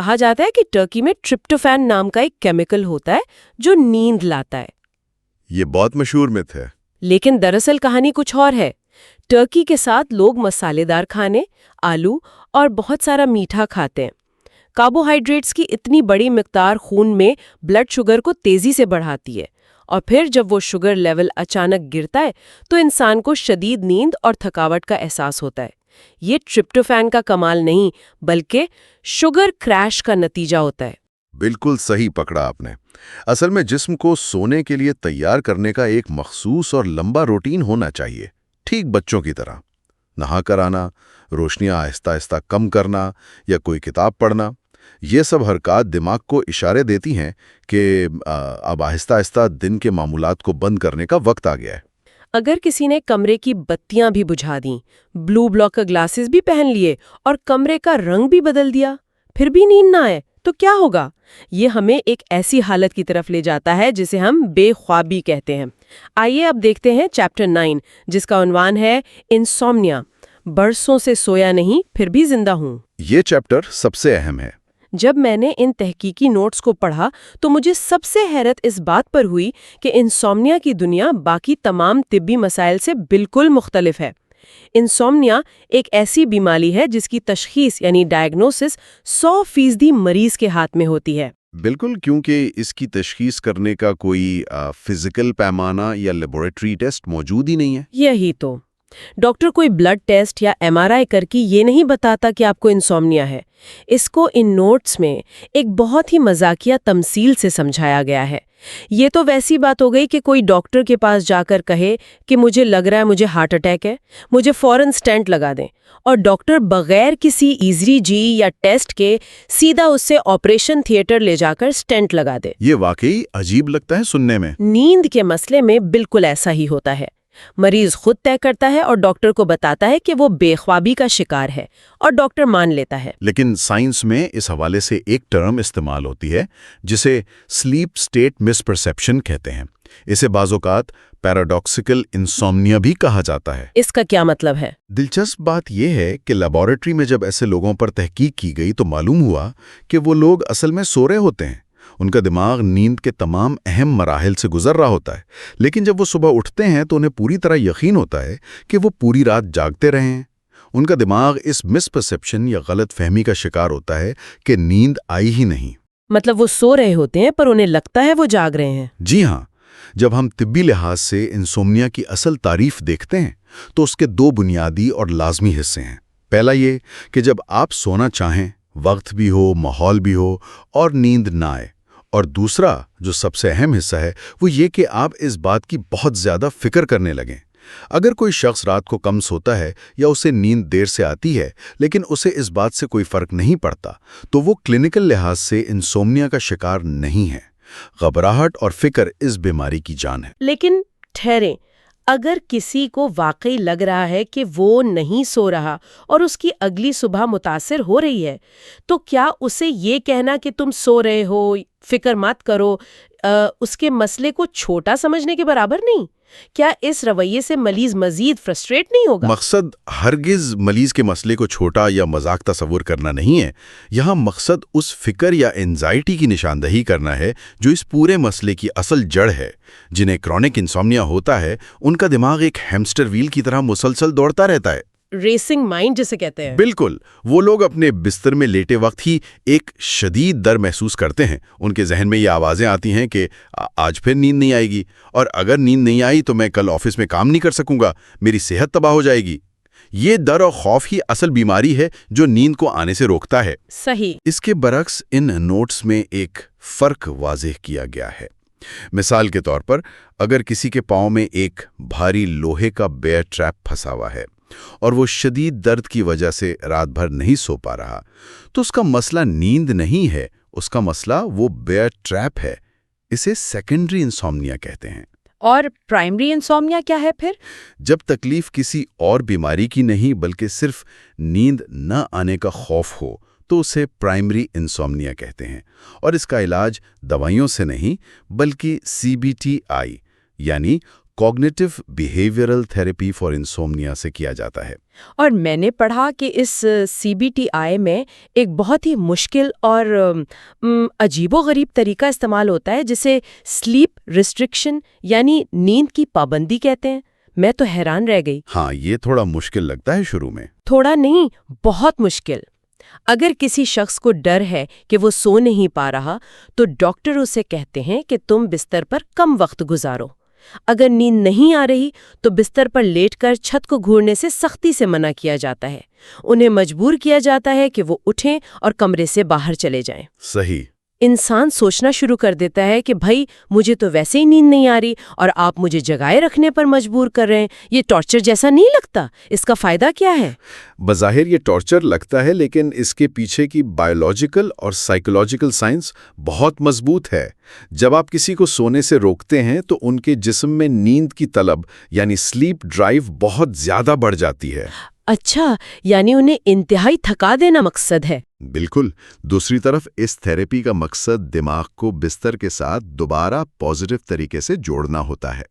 کہا جاتا ہے کہ ٹرکی میں ٹرپٹوفین نام کا ایک کیمیکل ہوتا ہے جو نیند لاتا ہے، یہ بہت مشہور مت ہے۔ لیکن دراصل کہانی کچھ اور ہے۔ ٹرکی کے ساتھ لوگ مسالے دار کھانے، آلو اور بہت سارا میٹھا کھاتے ہیں۔ کاربوہائیڈریٹس کی اتنی بڑی مقدار خون میں بلڈ شوگر کو تیزی سے بڑھاتی ہے، اور پھر جب وہ شوگر لیول اچانک گرتا ہے تو انسان کو شدید نیند اور تھکاوٹ کا احساس ہوتا ہے۔ یہ ٹرپٹوفین کا کمال نہیں بلکہ شوگر کریش کا نتیجہ ہوتا ہے۔ بالکل صحیح پکڑا آپ نے۔ اصل میں جسم کو سونے کے لیے تیار کرنے کا ایک مخصوص اور لمبا روٹین ہونا چاہیے، ٹھیک بچوں کی طرح۔ نہا کر آنا، روشنیاں آہستہ آہستہ کم کرنا یا کوئی کتاب پڑھنا، یہ سب حرکات دماغ کو اشارے دیتی ہیں کہ اب آہستہ آہستہ دن کے معمولات کو بند کرنے کا وقت آ گیا ہے۔ اگر کسی نے کمرے کی بتیاں بھی بجھا دیں، بلو بلاکر گلاسز بھی پہن لیے اور کمرے کا رنگ بھی بدل دیا، پھر بھی نیند نہ آئے تو کیا ہوگا؟ یہ ہمیں ایک ایسی حالت کی طرف لے جاتا ہے جسے ہم بے خوابی کہتے ہیں۔ آئیے اب دیکھتے ہیں چیپٹر 9، جس کا عنوان ہے انسومنیا، برسوں سے سویا نہیں پھر بھی زندہ ہوں۔ یہ چیپٹر سب سے اہم ہے۔ جب میں نے ان تحقیقی نوٹس کو پڑھا تو مجھے سب سے حیرت اس بات پر ہوئی کہ انسومنیا کی دنیا باقی تمام طبی مسائل سے بالکل مختلف ہے۔ انسومنیا ایک ایسی بیماری ہے جس کی تشخیص یعنی ڈائگنوسس 100% مریض کے ہاتھ میں ہوتی ہے۔ بالکل، کیونکہ اس کی تشخیص کرنے کا کوئی فزیکل پیمانہ یا لیبارٹری ٹیسٹ موجود ہی نہیں ہے۔ یہی تو، ڈاکٹر کوئی بلڈ ٹیسٹ یا MRI کر کے یہ نہیں بتاتا کہ آپ کو انسومنیا ہے۔ اس کو ان نوٹس میں ایک بہت ہی مزاحیہ تمثیل سے سمجھایا گیا ہے۔ یہ تو ویسی بات ہو گئی کہ کوئی ڈاکٹر کے پاس جا کر کہے کہ مجھے لگ رہا ہے مجھے ہارٹ اٹیک ہے، مجھے فوراً سٹینٹ لگا دیں، اور ڈاکٹر بغیر کسی ECG یا ٹیسٹ کے سیدھا اس سے آپریشن تھیٹر لے جا کر سٹینٹ لگا دے۔ یہ واقعی عجیب لگتا ہے سننے میں۔ نیند کے مسئلے میں بالکل ایسا ہی ہوتا ہے۔ مریض خود طے کرتا ہے اور ڈاکٹر کو بتاتا ہے کہ وہ بے خوابی کا شکار ہے، اور ڈاکٹر مان لیتا ہے۔ لیکن سائنس میں اس حوالے سے ایک ٹرم استعمال ہوتی ہے جسے سلیپ سٹیٹ مس پرسیپشن کہتے ہیں۔ اسے بعض اوقات پیراڈاکسیکل انسومنیا بھی کہا جاتا ہے۔ اس کا کیا مطلب ہے؟ دلچسپ بات یہ ہے کہ لیبارٹری میں جب ایسے لوگوں پر تحقیق کی گئی تو معلوم ہوا کہ وہ لوگ اصل میں سو رہے ہوتے ہیں۔ ان کا دماغ نیند کے تمام اہم مراحل سے گزر رہا ہوتا ہے، لیکن جب وہ صبح اٹھتے ہیں تو انہیں پوری طرح یقین ہوتا ہے کہ وہ پوری رات جاگتے رہے ہیں۔ ان کا دماغ اس مس پرسیپشن یا غلط فہمی کا شکار ہوتا ہے کہ نیند آئی ہی نہیں۔ مطلب وہ سو رہے ہوتے ہیں پر انہیں لگتا ہے وہ جاگ رہے ہیں۔ جی ہاں، جب ہم طبی لحاظ سے انسومنیا کی اصل تعریف دیکھتے ہیں تو اس کے 2 بنیادی اور لازمی حصے ہیں۔ پہلا یہ کہ جب آپ سونا چاہیں، وقت بھی ہو، ماحول بھی ہو اور نیند نہ آئے، اور دوسرا جو سب سے اہم حصہ ہے وہ یہ کہ آپ اس بات کی بہت زیادہ فکر کرنے لگیں۔ اگر کوئی شخص رات کو کم سوتا ہے یا اسے نیند دیر سے آتی ہے لیکن اسے اس بات سے کوئی فرق نہیں پڑتا تو وہ کلینکل لحاظ سے انسومنیا کا شکار نہیں ہے۔ گھبراہٹ اور فکر اس بیماری کی جان ہے۔ لیکن ٹھہریں، اگر کسی کو واقعی لگ رہا ہے کہ وہ نہیں سو رہا اور اس کی اگلی صبح متاثر ہو رہی ہے، تو کیا اسے یہ کہنا کہ تم سو رہے ہو، فکر مت کرو، اس کے مسئلے کو چھوٹا سمجھنے کے برابر نہیں؟ کیا اس رویے سے مریض مزید فرسٹریٹ نہیں ہوگا؟ مقصد ہرگز مریض کے مسئلے کو چھوٹا یا مذاق تصور کرنا نہیں ہے۔ یہاں مقصد اس فکر یا انزائٹی کی نشاندہی کرنا ہے جو اس پورے مسئلے کی اصل جڑ ہے۔ جنہیں کرونک انسومنیا ہوتا ہے ان کا دماغ ایک ہیمسٹر ویل کی طرح مسلسل دوڑتا رہتا ہے۔ ریسنگ مائنڈ جسے کہتے ہیں۔ بالکل، وہ لوگ اپنے بستر میں لیٹے وقت ہی ایک شدید ڈر محسوس کرتے ہیں۔ ان کے ذہن میں یہ آوازیں آتی ہیں کہ آج پھر نیند نہیں آئے گی، اور اگر نیند نہیں آئی تو میں کل آفس میں کام نہیں کر سکوں گا، میری صحت تباہ ہو جائے گی۔ یہ ڈر اور خوف ہی اصل بیماری ہے جو نیند کو آنے سے روکتا ہے۔ صحیح۔ اس کے برعکس ان نوٹس میں ایک فرق واضح کیا گیا ہے۔ مثال کے طور پر، اگر کسی کے پاؤں میں ایک بھاری لوہے کا بیئر ٹریپ پھنسا ہوا ہے اور وہ شدید درد کی وجہ سے رات بھر نہیں سو پا رہا، تو اس کا مسئلہ نیند نہیں ہے، اس کا مسئلہ وہ بیئر ٹریپ ہے۔ اسے سیکنڈری انسومنیا کہتے ہیں۔ اور پرائمری انسومنیا کیا ہے پھر؟ جب تکلیف کسی اور بیماری کی نہیں بلکہ صرف نیند نہ آنے کا خوف ہو تو اسے پرائمری انسومنیا کہتے ہیں، اور اس کا علاج دوائیوں سے نہیں بلکہ CBTI یعنی کوگنیٹو بیہیویئرل تھراپی فار انسومنیا سے کیا جاتا ہے۔ اور میں نے پڑھا کہ اس CBTI میں ایک بہت ہی مشکل اور عجیب و غریب طریقہ استعمال ہوتا ہے جسے سلیپ ریسٹرکشن یعنی نیند کی پابندی کہتے ہیں۔ میں تو حیران رہ گئی۔ ہاں، یہ تھوڑا مشکل لگتا ہے شروع میں۔ تھوڑا نہیں، بہت مشکل۔ اگر کسی شخص کو ڈر ہے کہ وہ سو نہیں پا رہا تو ڈاکٹر اسے کہتے ہیں کہ تم بستر پر کم وقت گزارو۔ اگر نیند نہیں آ رہی تو بستر پر لیٹ کر چھت کو گھورنے سے سختی سے منع کیا جاتا ہے۔ انہیں مجبور کیا جاتا ہے کہ وہ اٹھیں اور کمرے سے باہر چلے جائیں۔ صحیح۔ انسان سوچنا شروع کر دیتا ہے کہ بھائی مجھے تو ویسے ہی نیند نہیں آ رہی اور آپ مجھے جگائے رکھنے پر مجبور کر رہے ہیں، یہ ٹارچر جیسا نہیں لگتا؟ اس کا فائدہ کیا ہے؟ بظاہر یہ ٹارچر لگتا ہے، لیکن اس کے پیچھے کی بایولوجیکل اور سائیکولوجیکل سائنس بہت مضبوط ہے۔ جب آپ کسی کو سونے سے روکتے ہیں تو ان کے جسم میں نیند کی طلب یعنی سلیپ ڈرائیو بہت زیادہ بڑھ جاتی ہے۔ اچھا، یعنی انہیں انتہائی تھکا دینا مقصد ہے۔ بالکل۔ دوسری طرف اس تھراپی کا مقصد دماغ کو بستر کے ساتھ دوبارہ پازیٹیو طریقے سے جوڑنا ہوتا ہے۔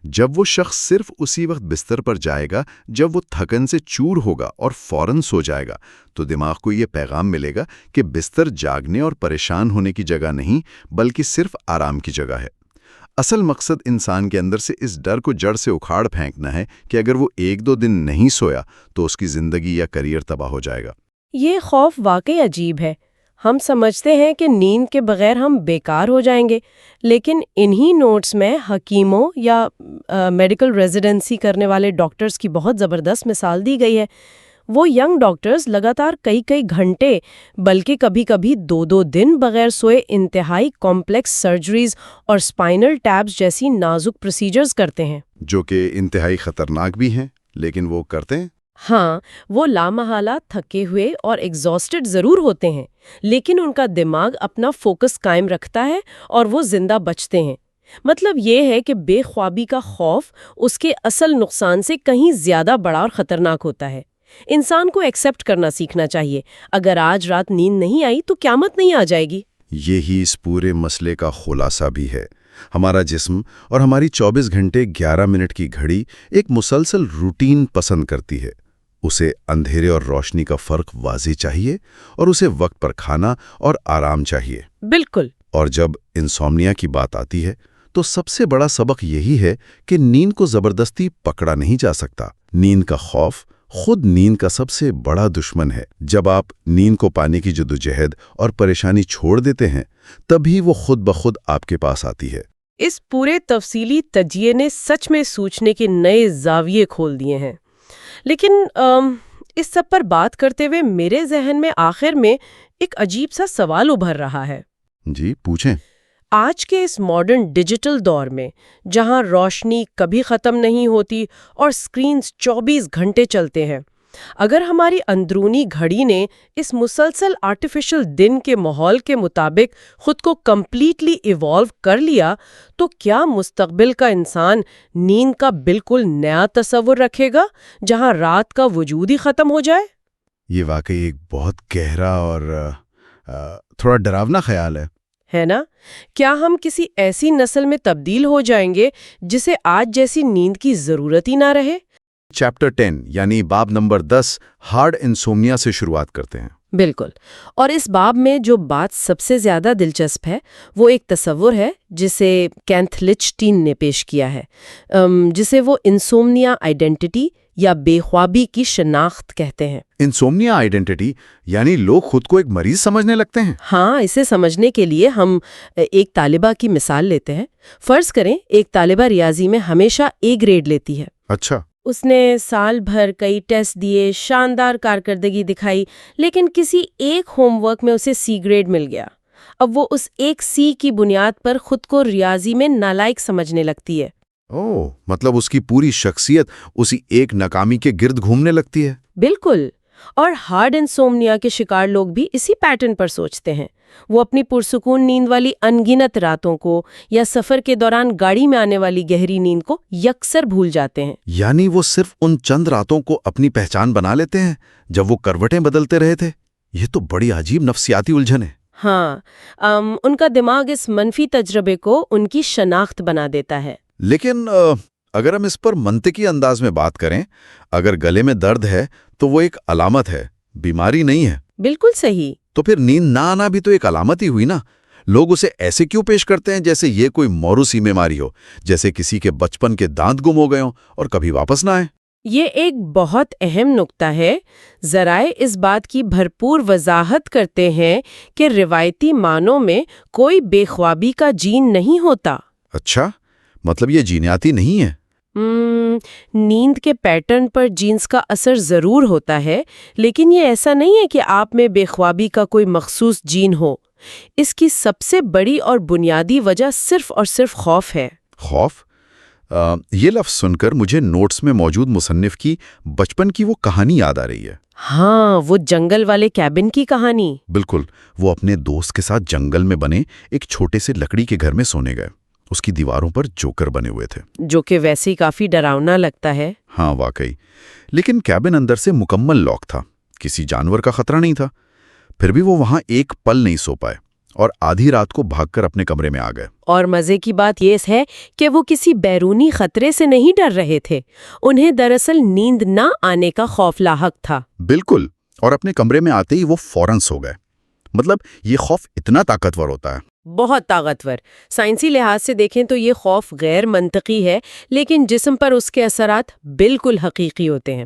جب وہ شخص صرف اسی وقت بستر پر جائے گا جب وہ تھکن سے چور ہوگا اور فوراً سو جائے گا تو دماغ کو یہ پیغام ملے گا کہ بستر جاگنے اور پریشان ہونے کی جگہ نہیں بلکہ صرف آرام کی جگہ ہے۔ اصل مقصد انسان کے اندر سے اس ڈر کو جڑ سے اکھاڑ پھینکنا ہے کہ اگر وہ 1-2 دن نہیں سویا تو اس کی زندگی یا کیریئر تباہ ہو جائے گا۔ یہ خوف واقعی عجیب ہے۔ ہم سمجھتے ہیں کہ نیند کے بغیر ہم بیکار ہو جائیں گے، لیکن انہی نوٹس میں حکیموں یا میڈیکل ریزیڈنسی کرنے والے ڈاکٹرز کی بہت زبردست مثال دی گئی ہے۔ وہ ینگ ڈاکٹرز لگاتار کئی گھنٹے بلکہ کبھی 2 دن بغیر سوئے انتہائی کمپلیکس سرجریز اور اسپائنل ٹیبز جیسی نازک پروسیجرز کرتے ہیں، جو کہ انتہائی خطرناک بھی ہیں، لیکن وہ کرتے ہیں۔ ہاں، وہ لامحالہ تھکے ہوئے اور ایگزاسٹڈ ضرور ہوتے ہیں، لیکن ان کا دماغ اپنا فوکس قائم رکھتا ہے اور وہ زندہ بچتے ہیں۔ مطلب یہ ہے کہ بے خوابی کا خوف اس کے اصل نقصان سے کہیں زیادہ بڑا اور خطرناک ہوتا ہے۔ انسان کو ایکسپٹ کرنا سیکھنا چاہیے۔ اگر آج رات نیند نہیں آئی تو قیامت نہیں آ جائے گی۔ یہی اس پورے مسئلے کا خلاصہ بھی ہے۔ ہمارا جسم اور ہماری 24 گھنٹے 11 منٹ کی گھڑی ایک مسلسل روٹین پسند کرتی ہے۔ اسے اندھیرے اور روشنی کا فرق واضح چاہیے اور اسے وقت پر کھانا اور آرام چاہیے۔ بالکل۔ اور جب انسومنیا کی بات آتی ہے تو سب سے بڑا سبق یہی ہے کہ نیند کو زبردستی پکڑا نہیں جا سکتا۔ نیند کا خوف خود نیند کا سب سے بڑا دشمن ہے۔ جب آپ نیند کو پانے کی جدوجہد اور پریشانی چھوڑ دیتے ہیں تبھی وہ خود بخود آپ کے پاس آتی ہے۔ اس پورے تفصیلی تجزیے نے سچ میں سوچنے کے نئے زاویے کھول دیے ہیں، لیکن اس سب پر بات کرتے ہوئے میرے ذہن میں آخر میں ایک عجیب سا سوال ابھر رہا ہے۔ جی پوچھیں۔ آج کے اس ماڈرن ڈیجیٹل دور میں جہاں روشنی کبھی ختم نہیں ہوتی اور سکرینز 24 گھنٹے چلتے ہیں، اگر ہماری اندرونی گھڑی نے اس مسلسل آرٹیفیشل دن کے ماحول کے مطابق خود کو کمپلیٹلی ایوالو کر لیا تو کیا مستقبل کا انسان نیند کا بالکل نیا تصور رکھے گا جہاں رات کا وجود ہی ختم ہو جائے؟ یہ واقعی ایک بہت گہرا اور تھوڑا ڈراونا خیال ہے نا؟ کیا ہم کسی ایسی نسل میں تبدیل ہو جائیں گے جسے آج جیسی نیند کی ضرورت ہی نہ رہے؟ چیپٹر 10 یعنی باب نمبر 10 ہارڈ انسومنیا سے شروعات کرتے ہیں۔ بالکل، اور اس باب میں جو بات سب سے زیادہ دلچسپ ہے وہ ایک تصور ہے جسے کینتھ لچٹین نے پیش کیا ہے، جسے وہ انسومنیا آئیڈینٹی یا بے خوابی کی شناخت کہتے ہیں۔ انسومنیا آئیڈینٹی یعنی لوگ خود کو ایک مریض سمجھنے لگتے ہیں۔ ہاں، اسے سمجھنے کے لیے ہم ایک طالبہ کی مثال لیتے ہیں۔ فرض کریں ایک طالبہ ریاضی میں ہمیشہ A گریڈ لیتی ہے۔ اچھا۔ اس نے سال بھر کئی ٹیسٹ دیے، شاندار کارکردگی دکھائی، لیکن کسی ایک ہوم ورک میں اسے C گریڈ مل گیا۔ اب وہ اس ایک C کی بنیاد پر خود کو ریاضی میں نالائق سمجھنے لگتی ہے۔ مطلب اس کی پوری شخصیت اسی ایک ناکامی کے گرد گھومنے لگتی ہے۔ بالکل، اور ہارڈ انسومنیا کے شکار لوگ بھی اسی پیٹرن پر سوچتے ہیں۔ وہ اپنی پرسکون نیند والی انگنت راتوں کو یا سفر کے دوران گاڑی میں آنے والی گہری نیند کو یکسر بھول جاتے ہیں۔ یعنی وہ صرف ان چند راتوں کو اپنی پہچان بنا لیتے ہیں جب وہ کروٹیں بدلتے رہے تھے۔ یہ تو بڑی عجیب نفسیاتی الجھن ہے۔ ہاں، ان کا دماغ اس منفی تجربے کو ان کی شناخت بنا دیتا ہے۔ لیکن اگر ہم اس پر منطقی انداز میں بات کریں، اگر گلے میں درد ہے تو وہ ایک علامت ہے، بیماری نہیں ہے۔ بالکل صحیح۔ تو پھر نیند نہ آنا بھی تو ایک علامت ہی ہوئی نا۔ لوگ اسے ایسے کیوں پیش کرتے ہیں جیسے یہ کوئی موروثی بیماری ہو، جیسے کسی کے بچپن کے دانت گم ہو گئے ہوں اور کبھی واپس نہ آئیں؟ یہ ایک بہت اہم نکتہ ہے۔ ذرائع اس بات کی بھرپور وضاحت کرتے ہیں کہ روایتی معنوں میں کوئی بے خوابی کا جین نہیں ہوتا۔ اچھا، مطلب یہ جینیاتی نہیں ہے؟ نیند کے پیٹرن پر جینز کا اثر ضرور ہوتا ہے، لیکن یہ ایسا نہیں ہے کہ آپ میں بے خوابی کا کوئی مخصوص جین ہو۔ اس کی سب سے بڑی اور بنیادی وجہ صرف اور صرف خوف ہے۔ خوف؟ یہ لفظ سن کر مجھے نوٹس میں موجود مصنف کی بچپن کی وہ کہانی یاد آ رہی ہے۔ ہاں، وہ جنگل والے کیبن کی کہانی۔ بالکل، وہ اپنے دوست کے ساتھ جنگل میں بنے ایک چھوٹے سے لکڑی کے گھر میں سونے گئے۔ اس کی دیواروں پر جوکر بنے ہوئے تھے، جو کہ ویسے ہی کافی ڈراؤنا لگتا ہے۔ ہاں واقعی، لیکن کیبن اندر سے مکمل لاک تھا، کسی جانور کا خطرہ نہیں تھا۔ پھر بھی وہ وہاں ایک پل نہیں سو پائے اور آدھی رات کو بھاگ کر اپنے کمرے میں آ گئے۔ اور مزے کی بات یہ ہے کہ وہ کسی بیرونی خطرے سے نہیں ڈر رہے تھے، انہیں دراصل نیند نہ آنے کا خوف لاحق تھا۔ بالکل، اور اپنے کمرے میں آتے ہی وہ فوراً سو گئے۔ مطلب یہ خوف اتنا طاقتور ہوتا ہے؟ بہت طاقتور۔ سائنسی لحاظ سے دیکھیں تو یہ خوف غیر منطقی ہے، لیکن جسم پر اس کے اثرات بالکل حقیقی ہوتے ہیں۔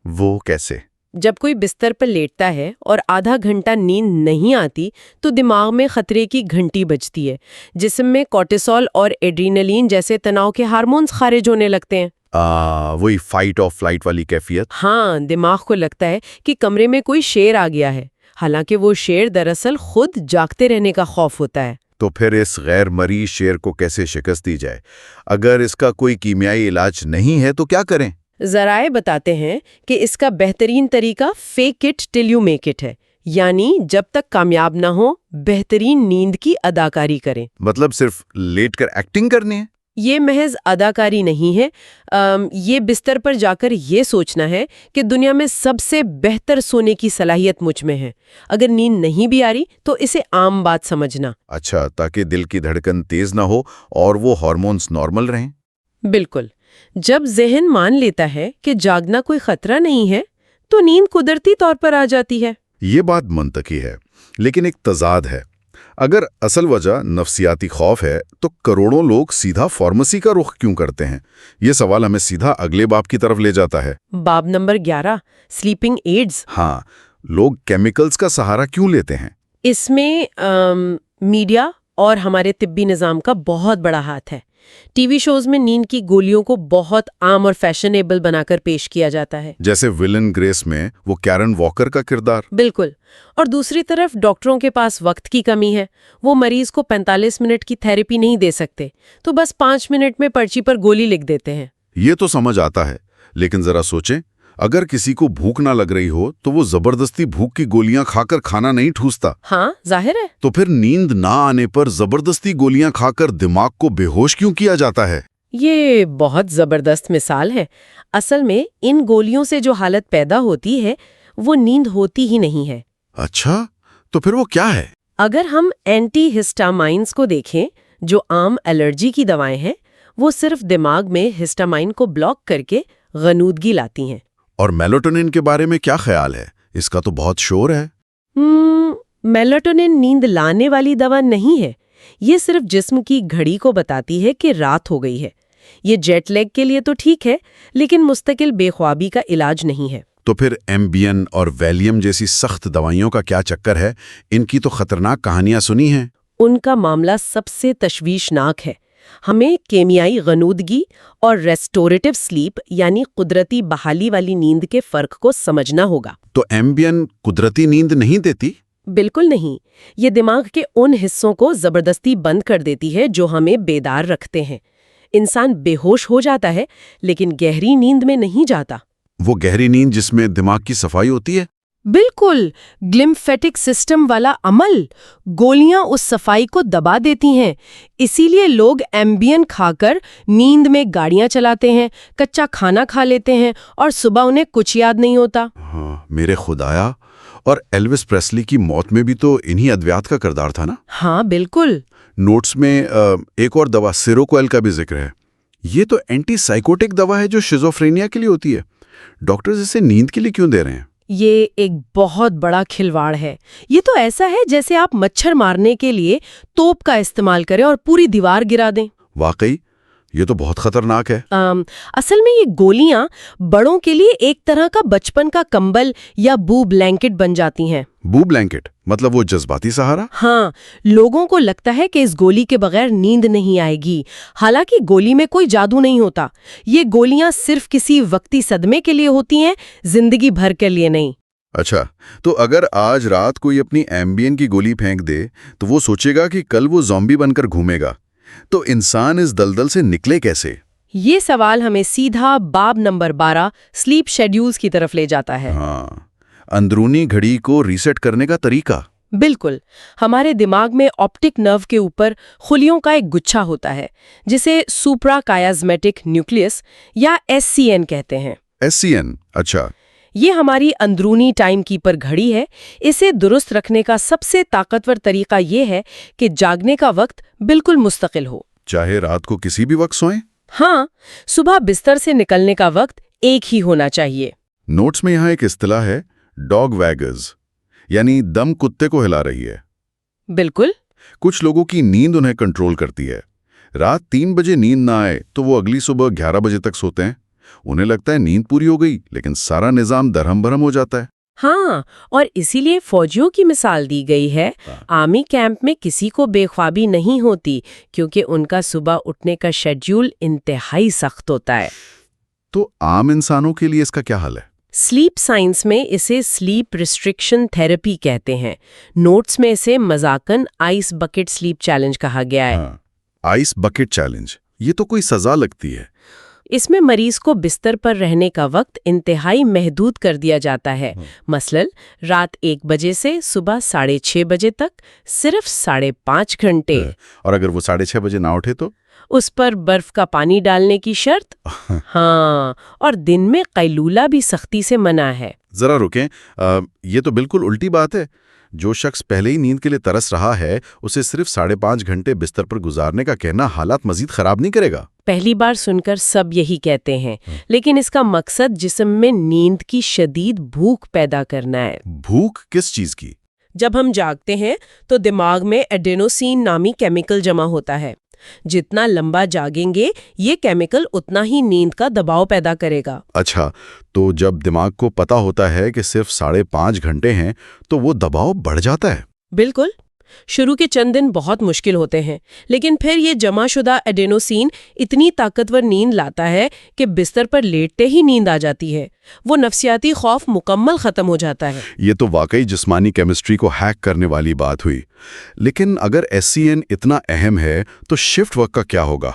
وہ کیسے؟ جب کوئی بستر پر لیٹتا ہے اور آدھا گھنٹہ نیند نہیں آتی تو دماغ میں خطرے کی گھنٹی بجتی ہے، جسم میں کورٹیسول اور ایڈرینلین جیسے تناؤ کے ہارمونز خارج ہونے لگتے ہیں۔ وہی فائٹ اور فلائٹ والی کیفیت۔ ہاں، دماغ کو لگتا ہے کہ کمرے میں کوئی شیر آ گیا ہے، حالانکہ وہ شیر دراصل خود جاگتے رہنے کا خوف ہوتا ہے۔ تو پھر اس غیر مرئی شیر کو کیسے شکست دی جائے؟ اگر اس کا کوئی کیمیائی علاج نہیں ہے تو کیا کریں؟ ذرائع بتاتے ہیں کہ اس کا بہترین طریقہ fake it till you make it ہے، یعنی جب تک کامیاب نہ ہو بہترین نیند کی اداکاری کریں۔ مطلب صرف لیٹ کر ایکٹنگ کرنی ہے؟ یہ محض اداکاری نہیں ہے، یہ بستر پر جا کر یہ سوچنا ہے کہ دنیا میں سب سے بہتر سونے کی صلاحیت مجھ میں ہے۔ اگر نیند نہیں بھی آ رہی تو اسے عام بات سمجھنا۔ اچھا، تاکہ دل کی دھڑکن تیز نہ ہو اور وہ ہارمونز نارمل رہیں۔ بالکل، جب ذہن مان لیتا ہے کہ جاگنا کوئی خطرہ نہیں ہے تو نیند قدرتی طور پر آ جاتی ہے۔ یہ بات منطقی ہے، لیکن ایک تضاد ہے۔ اگر اصل وجہ نفسیاتی خوف ہے تو کروڑوں لوگ سیدھا فارمیسی کا رخ کیوں کرتے ہیں؟ یہ سوال ہمیں سیدھا اگلے باب کی طرف لے جاتا ہے۔ باب نمبر 11، سلیپنگ ایڈز۔ ہاں، لوگ کیمیکلز کا سہارا کیوں لیتے ہیں؟ اس میں میڈیا اور ہمارے طبی نظام کا بہت بڑا ہاتھ ہے۔ ٹی وی شوز میں نیند کی گولیوں کو بہت عام اور فیشنیبل بنا کر پیش کیا جاتا ہے، جیسے ویلن گریس میں وہ کیرن واکر کا کردار۔ بالکل۔ اور دوسری طرف ڈاکٹروں کے پاس وقت کی کمی ہے، وہ مریض کو 45 منٹ کی تھیراپی نہیں دے سکتے، تو بس 5 منٹ میں پرچی پر گولی لکھ دیتے ہیں۔ یہ تو سمجھ آتا ہے، لیکن ذرا سوچیں، اگر کسی کو بھوک نہ لگ رہی ہو تو وہ زبردستی بھوک کی گولیاں کھا کر کھانا نہیں ٹھوستا۔ ہاں، ظاہر ہے۔ تو پھر نیند نہ آنے پر زبردستی گولیاں کھا کر دماغ کو بے ہوش کیوں کیا جاتا ہے؟ یہ بہت زبردست مثال ہے۔ اصل میں ان گولیوں سے جو حالت پیدا ہوتی ہے وہ نیند ہوتی ہی نہیں ہے۔ اچھا، تو پھر وہ کیا ہے؟ اگر ہم اینٹی ہسٹامائنز کو دیکھیں جو عام الرجی کی دوائیں ہیں، وہ صرف دماغ میں ہسٹامائن کو بلاک کر کے غنودگی لاتی ہیں۔ اور میلاٹونن کے بارے میں کیا خیال ہے؟ اس کا تو بہت شور ہے۔ میلاٹونن نیند لانے والی دوا نہیں ہے، یہ صرف جسم کی گھڑی کو بتاتی ہے کہ رات ہو گئی ہے۔ یہ جیٹ لیگ کے لیے تو ٹھیک ہے، لیکن مستقل بے خوابی کا علاج نہیں ہے۔ تو پھر ایمبین اور ویلیم جیسی سخت دوائیوں کا کیا چکر ہے؟ ان کی تو خطرناک کہانیاں سنی ہیں۔ ان کا معاملہ سب سے تشویشناک ہے۔ ہمیں کیمیائی غنودگی اور ریسٹوریٹو سلیپ یعنی قدرتی بحالی والی نیند کے فرق کو سمجھنا ہوگا۔ تو ایمبین قدرتی نیند نہیں دیتی؟ بالکل نہیں، یہ دماغ کے ان حصوں کو زبردستی بند کر دیتی ہے جو ہمیں بیدار رکھتے ہیں۔ انسان بے ہوش ہو جاتا ہے لیکن گہری نیند میں نہیں جاتا۔ وہ گہری نیند جس میں دماغ کی صفائی ہوتی ہے؟ بالکل، گلمفیٹک سسٹم والا عمل۔ گولیاں اس صفائی کو دبا دیتی ہیں، اسی لیے لوگ ایمبین کھا کر نیند میں گاڑیاں چلاتے ہیں، کچا کھانا کھا لیتے ہیں اور صبح انہیں کچھ یاد نہیں ہوتا۔ ہاں، میرے خدایا، اور ایلوس پریسلی کی موت میں بھی تو انہی ادویات کا کردار تھا نا؟ ہاں بالکل۔ نوٹس میں ایک اور دوا سیروکوئل کا بھی ذکر ہے۔ یہ تو اینٹی سائیکوٹک دوا ہے جو شیزوفرینیا کے لیے ہوتی ہے. ڈاکٹرز اسے نیند کے لیے کیوں دے رہے ہیں؟ یہ ایک بہت بڑا کھلواڑ ہے. یہ تو ایسا ہے جیسے آپ مچھر مارنے کے لیے توپ کا استعمال کریں اور پوری دیوار گرا دیں. واقعی یہ تو بہت خطرناک ہے. اصل میں یہ گولیاں بڑوں کے لیے ایک طرح کا بچپن کا کمبل یا بو بلینکٹ بن جاتی ہیں. بو بلینکٹ مطلب وہ جذباتی سہارا؟ ہاں، لوگوں کو لگتا ہے کہ اس گولی کے بغیر نیند نہیں آئے گی، حالانکہ گولی میں کوئی جادو نہیں ہوتا. یہ گولیاں صرف کسی وقتی صدمے کے لیے ہوتی ہیں، زندگی بھر کے لیے نہیں. اچھا، تو اگر آج رات کوئی اپنی ایمبین کی گولی پھینک دے تو وہ سوچے گا کہ کل وہ زومبی بن کر گھومے گا. تو انسان اس دلدل سے نکلے کیسے؟ یہ سوال ہمیں سیدھا باب نمبر 12 سلیپ شیڈیولز کی طرف لے جاتا ہے. ہاں، اندرونی گھڑی کو ریسیٹ کرنے کا طریقہ. بالکل. ہمارے دماغ میں آپٹک نرو کے اوپر خلیوں کا ایک گچھا ہوتا ہے جسے سوپرا کائزمیٹک نیوکلیس یا SCN کہتے ہیں. SCN، اچھا. یہ ہماری اندرونی ٹائم کیپر گھڑی ہے. اسے درست رکھنے کا سب سے طاقتور طریقہ یہ ہے کہ جاگنے کا وقت بالکل مستقل ہو. چاہے رات کو کسی بھی وقت سوئیں؟ ہاں، صبح بستر سے نکلنے کا وقت ایک ہی ہونا چاہیے. نوٹس میں یہاں ایک اصطلاح ہے ڈاگ ویگرز، یعنی دم کتے کو ہلا رہی ہے. بالکل. کچھ لوگوں کی نیند انہیں کنٹرول کرتی ہے. رات 3 بجے نیند نہ آئے تو وہ اگلی صبح 11 بجے تک سوتے ہیں. انہیں لگتا ہے نیند پوری ہو گئی، لیکن سارا نظام درہم برہم ہو جاتا ہے. ہاں، اور اسی لیے فوجیوں کی مثال دی گئی ہے. آرمی کیمپ میں کسی کو بے خوابی نہیں ہوتی کیونکہ ان کا صبح اٹھنے کا شیڈیول انتہائی سخت ہوتا ہے. تو عام انسانوں کے لیے اس کا کیا حل ہے؟ سلیپ سائنس میں اسے سلیپ ریسٹرکشن تھراپی کہتے ہیں. نوٹس میں اسے مذاقن آئس بکٹ سلیپ چیلنج کہا گیا ہے. آئس بکٹ چیلنج، یہ تو کوئی سزا لگتی ہے. اس میں مریض کو بستر پر رہنے کا وقت انتہائی محدود کر دیا جاتا ہے. مثلاً رات 1 بجے سے صبح 6:30 بجے تک صرف 5.5 گھنٹے. اور اگر وہ 6:30 بجے نہ اٹھے تو؟ اس پر برف کا پانی ڈالنے کی شرط. ہاں، اور دن میں قیلولہ بھی سختی سے منع ہے. ذرا رکیں، یہ تو بالکل الٹی بات ہے. جو شخص پہلے ہی نیند کے لیے ترس رہا ہے اسے صرف 5.5 گھنٹے بستر پر گزارنے کا کہنا حالات مزید خراب نہیں کرے گا؟ پہلی بار سن کر سب یہی کہتے ہیں، لیکن اس کا مقصد جسم میں نیند کی شدید بھوک پیدا کرنا ہے. بھوک کس چیز کی؟ جب ہم جاگتے ہیں تو دماغ میں ایڈینوسین نامی کیمیکل جمع ہوتا ہے. جتنا لمبا جاگیں گے یہ کیمیکل اتنا ہی نیند کا دباؤ پیدا کرے گا. اچھا، تو جب دماغ کو پتا ہوتا ہے کہ صرف 5.5 گھنٹے ہیں تو وہ دباؤ بڑھ جاتا ہے؟ بالکل. شروع کے چند دن بہت مشکل ہوتے ہیں، لیکن پھر یہ جمع شدہ ایڈینوسین اتنی طاقتور نیند لاتا ہے کہ بستر پر لیٹتے ہی نیند آ جاتی ہے. وہ نفسیاتی خوف مکمل ختم ہو جاتا ہے. یہ تو واقعی جسمانی کیمسٹری کو ہیک کرنے والی بات ہوئی. لیکن اگر SCN اتنا اہم ہے تو شفٹ ورک کا کیا ہوگا؟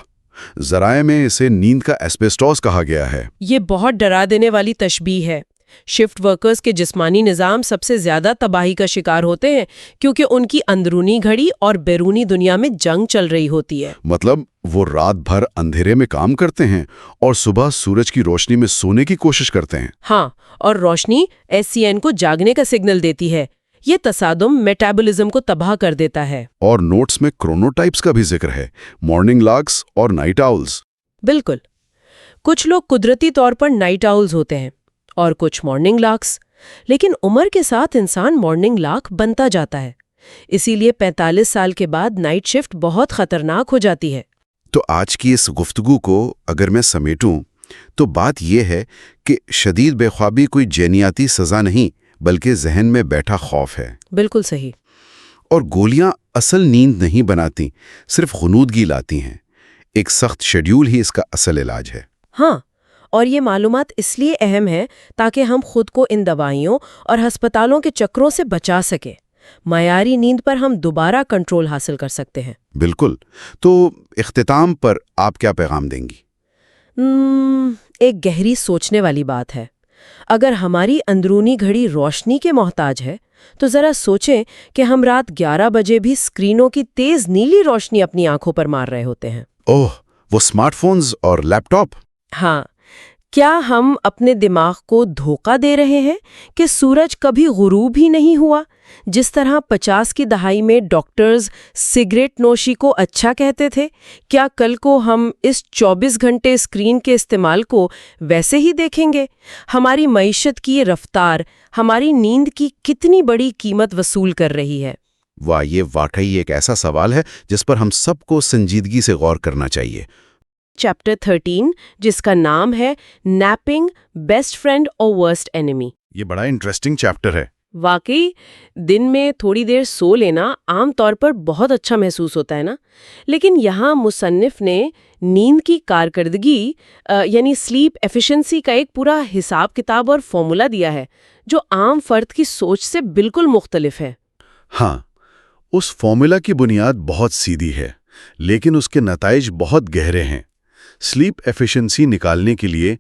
ذرائع میں اسے نیند کا ایسبیسٹوس کہا گیا ہے. یہ بہت ڈرا دینے والی تشبیہ ہے. شفٹ ورکرز کے جسمانی نظام سب سے زیادہ تباہی کا شکار ہوتے ہیں کیونکہ ان کی اندرونی گھڑی اور بیرونی دنیا میں جنگ چل رہی ہوتی ہے. مطلب وہ رات بھر اندھیرے میں کام کرتے ہیں اور صبح سورج کی روشنی میں سونے کی کوشش کرتے ہیں. ہاں، اور روشنی SCN کو جاگنے کا سگنل دیتی ہے. یہ تصادم میٹابولزم کو تباہ کر دیتا ہے. اور نوٹس میں کرونوٹائپس کا بھی ذکر ہے، مارننگ لاکس اور نائٹ آؤلز. بالکل. کچھ لوگ قدرتی طور پر نائٹ آؤلز ہوتے ہیں اور کچھ مارننگ لاکس، لیکن عمر کے ساتھ انسان مارننگ لاک بنتا جاتا ہے. اسی لیے 45 سال کے بعد نائٹ شفٹ بہت خطرناک ہو جاتی ہے. تو آج کی اس گفتگو کو اگر میں سمیٹوں تو بات یہ ہے کہ شدید بے خوابی کوئی جینیاتی سزا نہیں بلکہ ذہن میں بیٹھا خوف ہے. بالکل صحیح. اور گولیاں اصل نیند نہیں بناتی، صرف غنودگی لاتی ہیں. ایک سخت شیڈیول ہی اس کا اصل علاج ہے. ہاں، اور یہ معلومات اس لیے اہم ہے تاکہ ہم خود کو ان دوائیوں اور ہسپتالوں کے چکروں سے بچا سکیں. معیاری نیند پر ہم دوبارہ کنٹرول حاصل کر سکتے ہیں. بالکل. تو اختتام پر آپ کیا پیغام دیں گی؟ ایک گہری سوچنے والی بات ہے. اگر ہماری اندرونی گھڑی روشنی کے محتاج ہے تو ذرا سوچیں کہ ہم رات 11 بجے بھی اسکرینوں کی تیز نیلی روشنی اپنی آنکھوں پر مار رہے ہوتے ہیں. اوہ، وہ اسمارٹ فونز اور لیپ ٹاپ. ہاں، کیا ہم اپنے دماغ کو دھوکہ دے رہے ہیں کہ سورج کبھی غروب ہی نہیں ہوا؟ جس طرح 50 کی دہائی میں ڈاکٹرز سگریٹ نوشی کو اچھا کہتے تھے، کیا کل کو ہم اس 24 گھنٹے اسکرین کے استعمال کو ویسے ہی دیکھیں گے؟ ہماری معیشت کی یہ رفتار ہماری نیند کی کتنی بڑی قیمت وصول کر رہی ہے؟ واہ، یہ واقعی ایک ایسا سوال ہے جس پر ہم سب کو سنجیدگی سے غور کرنا چاہیے۔ چیپٹر 13 جس کا نام ہے نیپنگ، بیسٹ فرینڈ اور ورسٹ اینیمی۔ یہ بڑا انٹرسٹنگ چیپٹر ہے۔ واقعی دن میں تھوڑی دیر سو لینا عام طور پر بہت اچھا محسوس ہوتا ہے نا، لیکن یہاں مصنف نے نیند کی کارکردگی یعنی سلیپ ایفیشنسی کا ایک پورا حساب کتاب اور فارمولا دیا ہے جو عام فرد کی سوچ سے بالکل مختلف ہے۔ ہاں، اس فارمولا کی بنیاد بہت سیدھی ہے، لیکن اس کے نتائج بہت گہرے ہیں۔ سلیپ ایفیشنسی نکالنے کے لیے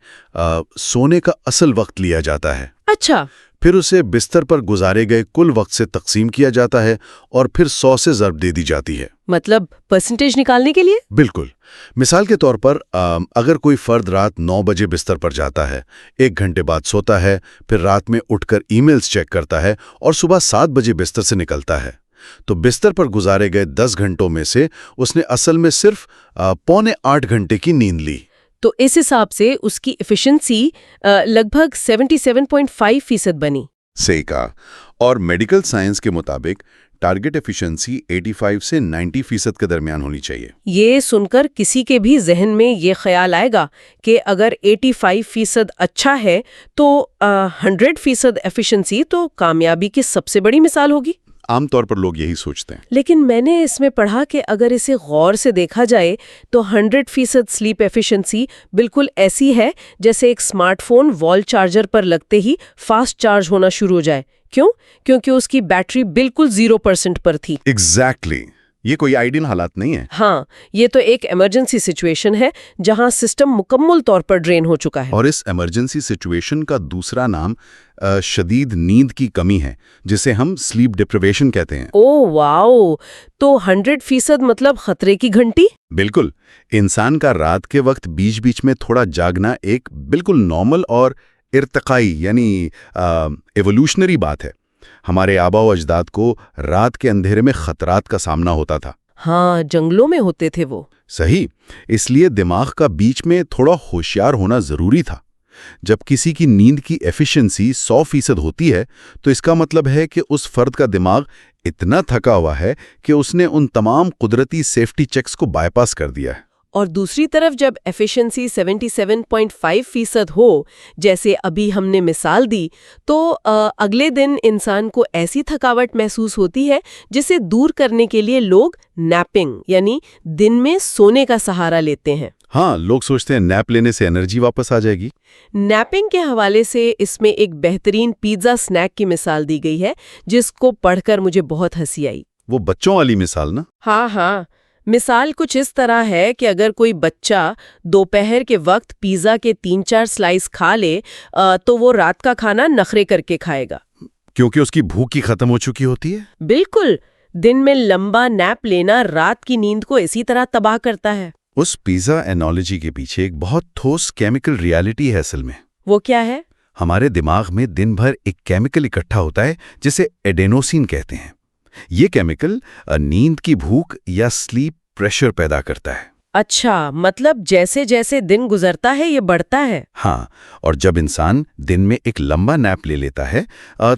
سونے کا اصل وقت لیا جاتا ہے، اچھا، پھر اسے بستر پر گزارے گئے کل وقت سے تقسیم کیا جاتا ہے اور پھر 100 سے ضرب دے دی جاتی ہے۔ مطلب پرسنٹیج نکالنے کے لیے؟ بالکل۔ مثال کے طور پر اگر کوئی فرد رات 9 بجے بستر پر جاتا ہے، 1 گھنٹے بعد سوتا ہے، پھر رات میں اٹھ کر ای میلز چیک کرتا ہے اور صبح 7 بجے بستر سے نکلتا ہے، تو بستر پر گزارے گئے 10 گھنٹوں میں سے اس نے اصل میں صرف 7.25 گھنٹے کی نیند لی۔ تو اس حساب سے اس کی ایفیشنسی لگ بھگ 77.5% بنی۔ صحیح کہا۔ اور میڈیکل سائنس کے مطابق ٹارگٹ ایفیشنسی 85 سے 90% کے درمیان ہونی چاہیے۔ یہ سن کر کسی کے بھی ذہن میں یہ خیال آئے گا کہ اگر 85% اچھا ہے تو 100% ایفیشنسی تو کامیابی کی سب سے بڑی مثال ہوگی۔ عام طور پر لوگ یہی سوچتے ہیں۔ لیکن میں نے اس میں پڑھا کہ اگر اسے غور سے دیکھا جائے تو 100% سلیپ ایفیشنسی بالکل ایسی ہے جیسے ایک سمارٹ فون وال چارجر پر لگتے ہی فاسٹ چارج ہونا شروع ہو جائے۔ کیوں؟ کیونکہ اس کی بیٹری بالکل 0% پر تھی۔ ایگزیکٹلی، یہ کوئی آئیڈیل حالات نہیں ہے۔ ہاں، یہ تو ایک ایمرجنسی سچویشن ہے جہاں سسٹم مکمل طور پر ڈرین ہو چکا ہے۔ اور اس ایمرجنسی سچویشن کا دوسرا نام شدید نیند کی کمی ہے، جسے ہم سلیپ ڈپریویشن کہتے ہیں۔ او واو، تو 100% مطلب خطرے کی گھنٹی؟ بالکل۔ انسان کا رات کے وقت بیچ بیچ میں تھوڑا جاگنا ایک بالکل نارمل اور ارتقائی یعنی ایوولوشنری بات ہے۔ ہمارے آبا و اجداد کو رات کے اندھیرے میں خطرات کا سامنا ہوتا تھا۔ ہاں، جنگلوں میں ہوتے تھے وہ۔ صحیح، اس لیے دماغ کا بیچ میں تھوڑا ہوشیار ہونا ضروری تھا۔ جب کسی کی نیند کی ایفیشنسی 100% ہوتی ہے تو اس کا مطلب ہے کہ اس فرد کا دماغ اتنا تھکا ہوا ہے کہ اس نے ان تمام قدرتی سیفٹی چیکس کو بائی پاس کر دیا ہے۔ اور دوسری طرف جب ایفیشنسی 77.5% ہو، جیسے ابھی ہم نے مثال دی، تو اگلے دن انسان کو ایسی تھکاوٹ محسوس ہوتی ہے جسے دور کرنے کے لیے لوگ نیپنگ یعنی دن میں سونے کا سہارا لیتے ہیں۔ ہاں، لوگ سوچتے ہیں نیپ لینے سے انرجی واپس آ جائے گی۔ نیپنگ کے حوالے سے اس میں ایک بہترین پیزا سنیک کی مثال دی گئی ہے جس کو پڑھ کر مجھے بہت ہنسی آئی۔ وہ بچوں والی مثال نا؟ ہاں، مثال کچھ اس طرح ہے کہ اگر کوئی بچہ دوپہر کے وقت پیزا کے 3-4 سلائس کھا لے تو وہ رات کا کھانا نخرے کر کے کھائے گا، کیونکہ اس کی بھوک ہی ختم ہو چکی ہوتی ہے۔ بالکل۔ دن میں لمبا نیپ لینا رات کی نیند کو اسی طرح تباہ کرتا ہے۔ اس پیزا اینالوجی کے پیچھے ایک بہت ٹھوس کیمیکل ریالٹی ہے اصل میں۔ وہ کیا ہے؟ ہمارے دماغ میں دن بھر ایک کیمیکل اکٹھا ہوتا ہے جسے ایڈینوسین کہتے ہیں۔ یہ کیمیکل نیند کی بھوک یا سلیپ پریشر پیدا کرتا ہے۔ اچھا، مطلب جیسے جیسے دن گزرتا ہے یہ بڑھتا ہے۔ ہاں، اور جب انسان دن میں ایک لمبا نیپ لے لیتا ہے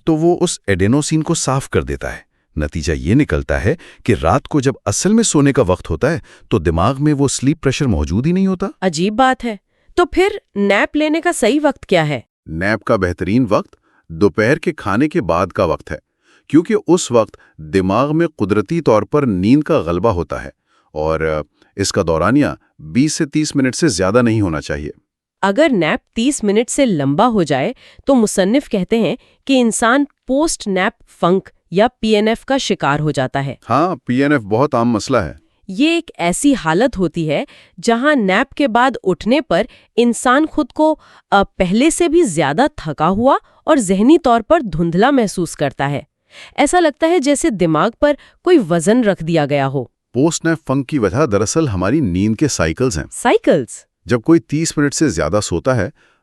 تو وہ اس ایڈینوسین کو صاف کر دیتا ہے۔ نتیجہ یہ نکلتا ہے کہ رات کو جب اصل میں سونے کا وقت ہوتا ہے تو دماغ میں وہ سلیپ پریشر موجود ہی نہیں ہوتا۔ عجیب بات ہے۔ تو پھر نیپ لینے کا صحیح وقت کیا ہے؟ نیپ کا بہترین وقت دوپہر کے کھانے کے بعد کا وقت ہے، کیونکہ اس وقت دماغ میں قدرتی طور پر نیند کا غلبہ ہوتا ہے اور اس کا دورانیہ 20 سے 30 منٹ سے زیادہ نہیں ہونا چاہیے۔ اگر نیپ 30 منٹ سے لمبا ہو جائے تو مصنف کہتے ہیں کہ انسان پوسٹ نیپ فنک یا PNF کا شکار ہو جاتا ہے۔ ہاں، PNF بہت عام مسئلہ ہے۔ یہ ایک ایسی حالت ہوتی ہے جہاں نیپ کے بعد اٹھنے پر انسان خود کو پہلے سے بھی زیادہ تھکا ہوا اور ذہنی طور پر دھندلا محسوس کرتا ہے۔ ایسا لگتا ہے جیسے دماغ پر کوئی وزن رکھ دیا گیا ہو۔ پوسٹ نیپ فنک کی وجہ دراصل ہماری نیند کے سائیکلز ہیں۔ سائیکلز؟ جب کوئی 30 منٹ سے زیادہ سوتا ہے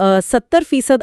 70%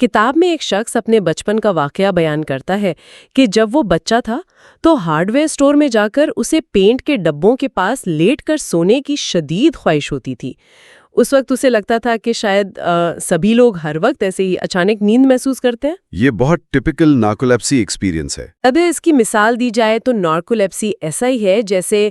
کتاب میں ایک شخص اپنے بچپن کا واقعہ بیان کرتا ہے کہ جب وہ بچہ تھا تو ہارڈ ویئر اسٹور میں جا کر اسے پینٹ کے ڈبوں کے پاس لیٹ کر سونے کی شدید خواہش ہوتی تھی۔ اس وقت اسے لگتا تھا کہ شاید سبھی لوگ ہر وقت ایسے ہی اچانک نیند محسوس کرتے ہیں۔ یہ بہت ٹپیکل نارکولیپسی ایکسپیرینس ہے۔ اگر اس کی مثال دی جائے تو نارکولیپسی ایسا ہی ہے جیسے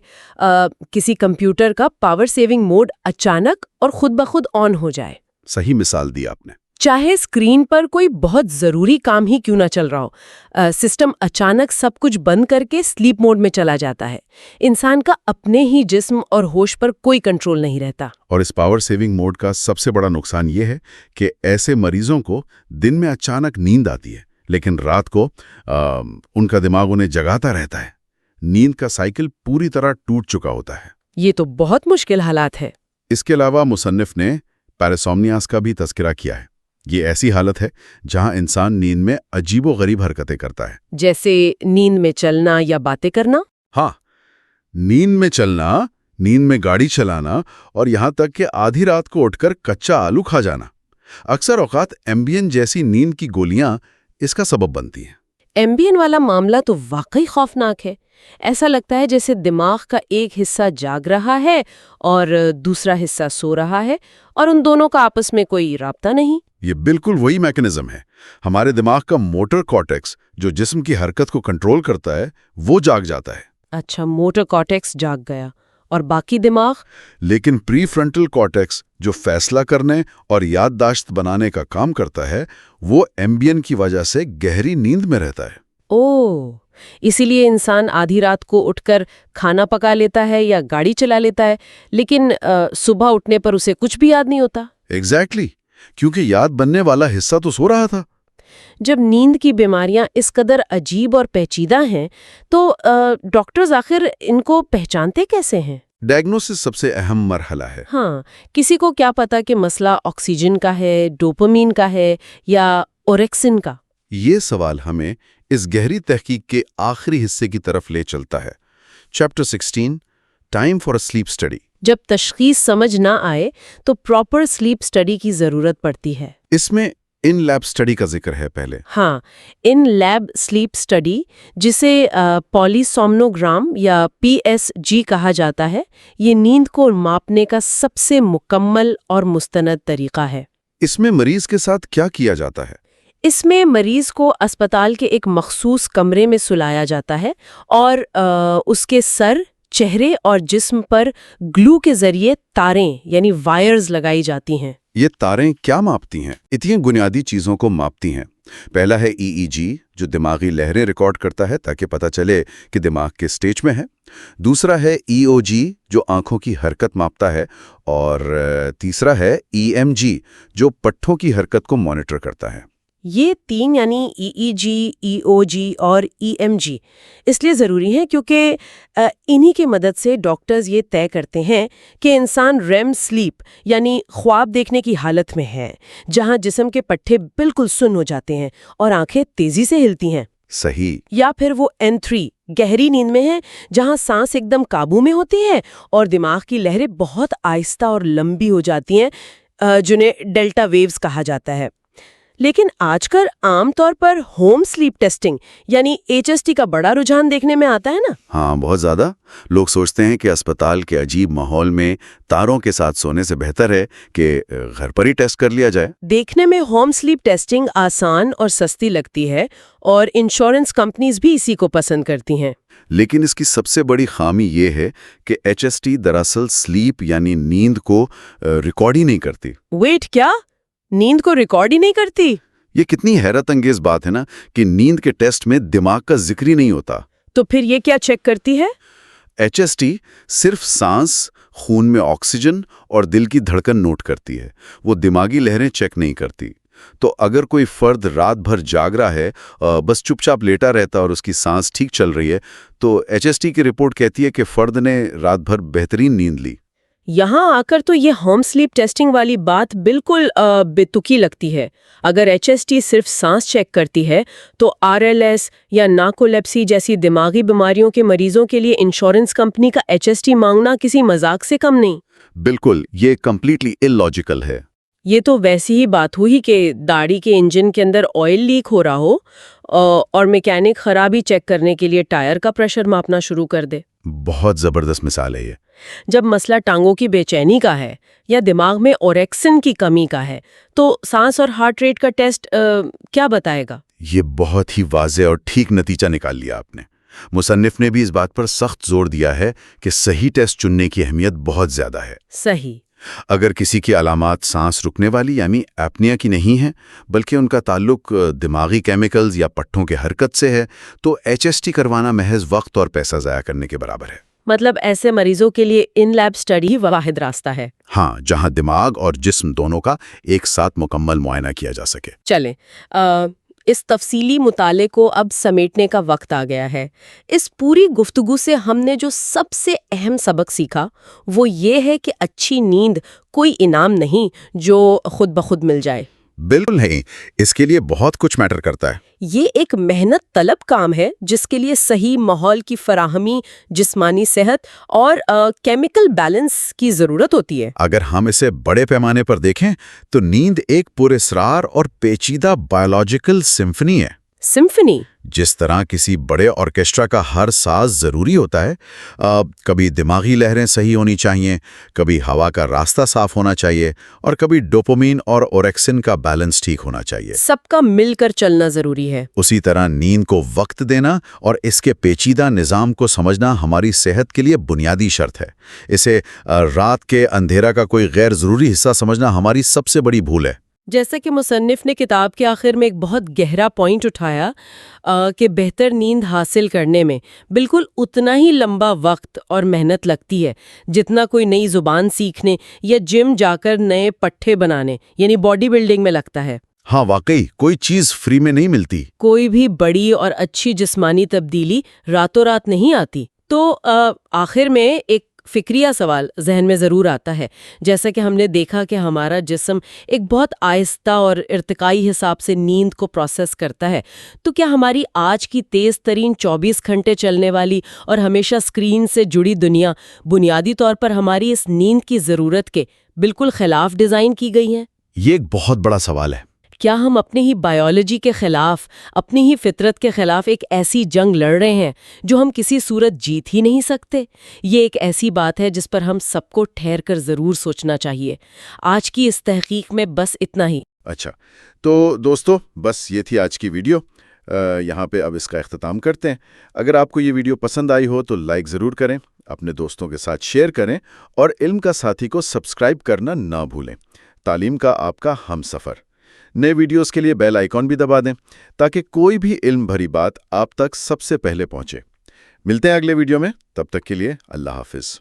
کسی کمپیوٹر کا پاور سیونگ موڈ اچانک اور خود بخود آن ہو جائے۔ صحیح مثال دی آپ نے۔ چاہے اسکرین پر کوئی بہت ضروری کام ہی کیوں نہ چل رہا ہو، سسٹم اچانک سب کچھ بند کر کے سلیپ موڈ میں چلا جاتا ہے۔ انسان کا اپنے ہی جسم اور ہوش پر کوئی کنٹرول نہیں رہتا۔ اور اس پاور سیونگ موڈ کا سب سے بڑا نقصان یہ ہے کہ ایسے مریضوں کو دن میں اچانک نیند آتی ہے، لیکن رات کو ان کا دماغ انہیں جگاتا رہتا ہے۔ نیند کا سائیکل پوری طرح ٹوٹ چکا ہوتا ہے۔ یہ تو بہت مشکل حالات ہے۔ اس کے علاوہ مصنف نے پیراسومنیاس کا بھی تذکرہ کیا ہے۔ یہ ایسی حالت ہے جہاں انسان نیند میں عجیب و غریب حرکتیں کرتا ہے، جیسے نیند میں چلنا یا باتیں کرنا۔ ہاں، نیند میں چلنا، نیند میں گاڑی چلانا، اور یہاں تک کہ آدھی رات کو اٹھ کر کچا آلو کھا جانا۔ اکثر اوقات ایمبین جیسی نیند کی گولیاں اس کا سبب بنتی ہیں۔ ایمبین والا معاملہ تو واقعی خوفناک ہے۔ ایسا لگتا ہے جیسے دماغ کا ایک حصہ جاگ رہا ہے اور دوسرا حصہ سو رہا ہے، اور ان دونوں کا آپس میں کوئی رابطہ نہیں۔ یہ بالکل وہی میکنزم ہے۔ ہمارے دماغ کا موٹر کارٹیکس جو جسم کی حرکت کو کنٹرول کرتا ہے وہ جاگ جاتا ہے۔ اچھا، موٹر کارٹیکس جاگ گیا، اور باقی دماغ؟ لیکن پری فرنٹل کارٹیکس جو فیصلہ کرنے اور یادداشت بنانے کا کام کرتا ہے وہ ایمبین کی وجہ سے گہری نیند میں رہتا ہے۔ اوہ، اسی لیے انسان آدھی رات کو اٹھ کر کھانا پکا لیتا ہے یا گاڑی چلا لیتا ہے، لیکن صبح اٹھنے پر اسے کچھ بھی یاد نہیں ہوتا۔ ایگزیکٹلی، کیونکہ یاد بننے والا حصہ تو سو رہا تھا۔ جب نیند کی بیماریاں اس قدر عجیب اور پیچیدہ ہیں تو ڈاکٹرز آخر ان کو پہچانتے کیسے ہیں؟ ڈائگنوسس سب سے اہم مرحلہ ہے۔ ہاں، کسی کو کیا پتا کہ مسئلہ آکسیجن کا ہے، ڈوپامین کا ہے یا اوریکسن کا؟ یہ سوال ہمیں اس گہری تحقیق کے آخری حصے کی طرف لے چلتا ہے۔ Chapter 16، time for a slip study. جب تشخیص سمجھ نہ آئے تو پراپر سلیپ اسٹڈی کی ضرورت پڑتی ہے۔ اس میں ان لیب اسٹڈی کا ذکر ہے پہلے۔ ہاں، ان لیب سلیپ اسٹڈی، جسے پالی سومنوگرام یا PSG کہا جاتا ہے، یہ نیند کو ماپنے کا سب سے مکمل اور مستند طریقہ ہے۔ اس میں مریض کے ساتھ کیا کیا جاتا ہے؟ اس میں مریض کو اسپتال کے ایک مخصوص کمرے میں سلایا جاتا ہے اور اس کے سر، چہرے اور جسم پر گلو کے ذریعے تاریں یعنی وائرز لگائی جاتی ہیں۔ یہ تاریں کیا ماپتی ہیں؟ اتنی بنیادی چیزوں کو ماپتی ہیں۔ پہلا ہے EEG جو دماغی لہریں ریکارڈ کرتا ہے تاکہ پتہ چلے کہ دماغ کس سٹیج میں ہے۔ دوسرا ہے EOG جو آنکھوں کی حرکت ماپتا ہے، اور تیسرا ہے EMG جو پٹھوں کی حرکت کو مانیٹر کرتا ہے۔ یہ تین یعنی EEG، EOG اور EMG اس لیے ضروری ہیں کیونکہ انہی کی مدد سے ڈاکٹرز یہ طے کرتے ہیں کہ انسان REM سلیپ یعنی خواب دیکھنے کی حالت میں ہے، جہاں جسم کے پٹھے بالکل سن ہو جاتے ہیں اور آنکھیں تیزی سے ہلتی ہیں۔ صحیح۔ یا پھر وہ N3 گہری نیند میں ہے، جہاں سانس ایک دم قابو میں ہوتی ہے اور دماغ کی لہریں بہت آہستہ اور لمبی ہو جاتی ہیں، جنہیں ڈیلٹا ویوز کہا جاتا ہے۔ لیکن آج کل عام طور پر ہوم سلیپ ٹیسٹنگ یعنی HST کا بڑا رجحان دیکھنے میں آتا ہے نا؟ ہاں، بہت زیادہ۔ لوگ سوچتے ہیں کہ اسپتال کے عجیب ماحول میں تاروں کے ساتھ سونے سے بہتر ہے کہ گھر پر ہی ٹیسٹ کر لیا جائے۔ دیکھنے میں ہوم سلیپ ٹیسٹنگ آسان اور سستی لگتی ہے اور انشورنس کمپنیز بھی اسی کو پسند کرتی ہیں۔ لیکن اس کی سب سے بڑی خامی یہ ہے کہ HST دراصل سلیپ یعنی نیند کو ریکارڈ ہی نہیں کرتی۔ ویٹ، کیا نیند کو ریکارڈ ہی نہیں کرتی؟ یہ کتنی حیرت انگیز بات ہے نا کہ نیند کے ٹیسٹ میں دماغ کا ذکر ہی نہیں ہوتا۔ تو پھر یہ کیا چیک کرتی ہے؟ HST صرف سانس، خون میں آکسیجن اور دل کی دھڑکن نوٹ کرتی ہے، وہ دماغی لہریں چیک نہیں کرتی۔ تو اگر کوئی فرد رات بھر جاگ رہا ہے، بس چپ چاپ لیٹا رہتا اور اس کی سانس ٹھیک چل رہی ہے، تو HST کی رپورٹ کہتی ہے کہ فرد نے رات بھر بہترین نیند لی۔ یہاں آ کر تو یہ ہوم سلیپ ٹیسٹنگ والی بات بالکل بے تکی لگتی ہے۔ اگر HST صرف سانس چیک کرتی ہے تو RLS یا نارکولیپسی جیسی دماغی بیماریوں کے مریضوں کے لیے انشورنس کمپنی کا HST مانگنا کسی مذاق سے کم نہیں۔ بالکل، یہ کمپلیٹلی الاجیکل ہے۔ یہ تو ویسی ہی بات ہوئی کہ داڑھی کے انجن کے اندر آئل لیک ہو رہا ہو اور میکینک خرابی چیک کرنے کے لیے ٹائر کا پریشر ماپنا شروع کر دے۔ بہت زبردست مثال ہے یہ۔ جب مسئلہ ٹانگوں کی بے چینی کا ہے یا دماغ میں اوریکسن کی کمی کا ہے تو سانس اور ہارٹ ریٹ کا ٹیسٹ کیا بتائے گا؟ یہ بہت ہی واضح اور ٹھیک نتیجہ نکال لیا آپ نے۔ مصنف نے بھی اس بات پر سخت زور دیا ہے کہ صحیح ٹیسٹ چننے کی اہمیت بہت زیادہ ہے۔ صحیح۔ اگر کسی کی علامات سانس رکنے والی یعنی ایپنیا کی نہیں ہیں بلکہ ان کا تعلق دماغی کیمیکلز یا پٹھوں کے حرکت سے ہے تو HST کروانا محض وقت اور پیسہ ضائع کرنے کے برابر ہے۔ مطلب ایسے مریضوں کے لیے ان لیب سٹڈی واحد راستہ ہے۔ ہاں، جہاں دماغ اور جسم دونوں کا ایک ساتھ مکمل معائنہ کیا جا سکے۔ چلیں اس تفصیلی مطالعے کو اب سمیٹنے کا وقت آ گیا ہے۔ اس پوری گفتگو سے ہم نے جو سب سے اہم سبق سیکھا وہ یہ ہے کہ اچھی نیند کوئی انعام نہیں جو خود بخود مل جائے۔ بالکل نہیں، اس کے لیے بہت کچھ میٹر کرتا ہے۔ یہ ایک محنت طلب کام ہے جس کے لیے صحیح ماحول کی فراہمی، جسمانی صحت اور کیمیکل بیلنس کی ضرورت ہوتی ہے۔ اگر ہم اسے بڑے پیمانے پر دیکھیں تو نیند ایک پراسرار اور پیچیدہ بایولوجیکل سمفنی ہے۔ سمفنی؟ جس طرح کسی بڑے آرکیسٹرا کا ہر ساز ضروری ہوتا ہے، کبھی دماغی لہریں صحیح ہونی چاہیے، کبھی ہوا کا راستہ صاف ہونا چاہیے اور کبھی ڈوپامین اور اوریکسن کا بیلنس ٹھیک ہونا چاہیے۔ سب کا مل کر چلنا ضروری ہے۔ اسی طرح نیند کو وقت دینا اور اس کے پیچیدہ نظام کو سمجھنا ہماری صحت کے لیے بنیادی شرط ہے۔ اسے رات کے اندھیرا کا کوئی غیر ضروری حصہ سمجھنا ہماری سب سے بڑی بھول ہے۔ جیسا کہ مصنف نے کتاب کے آخر میں ایک بہت گہرا پوائنٹ اٹھایا کہ بہتر نیند حاصل کرنے میں بالکل اتنا ہی لمبا وقت اور محنت لگتی ہے جتنا کوئی نئی زبان سیکھنے یا جم جا کر نئے پٹھے بنانے یعنی باڈی بلڈنگ میں لگتا ہے۔ ہاں واقعی، کوئی چیز فری میں نہیں ملتی۔ کوئی بھی بڑی اور اچھی جسمانی تبدیلی راتوں رات نہیں آتی۔ تو آخر میں ایک فکریہ سوال ذہن میں ضرور آتا ہے۔ جیسا کہ ہم نے دیکھا کہ ہمارا جسم ایک بہت آہستہ اور ارتقائی حساب سے نیند کو پروسیس کرتا ہے، تو کیا ہماری آج کی تیز ترین 24 گھنٹے چلنے والی اور ہمیشہ اسکرین سے جڑی دنیا بنیادی طور پر ہماری اس نیند کی ضرورت کے بالکل خلاف ڈیزائن کی گئی ہے؟ یہ ایک بہت بڑا سوال ہے۔ کیا ہم اپنی ہی بایولوجی کے خلاف، اپنی ہی فطرت کے خلاف ایک ایسی جنگ لڑ رہے ہیں جو ہم کسی صورت جیت ہی نہیں سکتے؟ یہ ایک ایسی بات ہے جس پر ہم سب کو ٹھہر کر ضرور سوچنا چاہیے۔ آج کی اس تحقیق میں بس اتنا ہی۔ اچھا، تو دوستو، بس یہ تھی آج کی ویڈیو۔ یہاں پہ اب اس کا اختتام کرتے ہیں۔ اگر آپ کو یہ ویڈیو پسند آئی ہو تو لائک ضرور کریں، اپنے دوستوں کے ساتھ شیئر کریں اور علم کا ساتھی کو سبسکرائب کرنا نہ بھولیں۔ تعلیم کا آپ کا ہم سفر۔ نئے ویڈیوز کے لیے بیل آئیکن بھی دبا دیں تاکہ کوئی بھی علم بھری بات آپ تک سب سے پہلے پہنچے۔ ملتے ہیں اگلے ویڈیو میں، تب تک کے لیے اللہ حافظ۔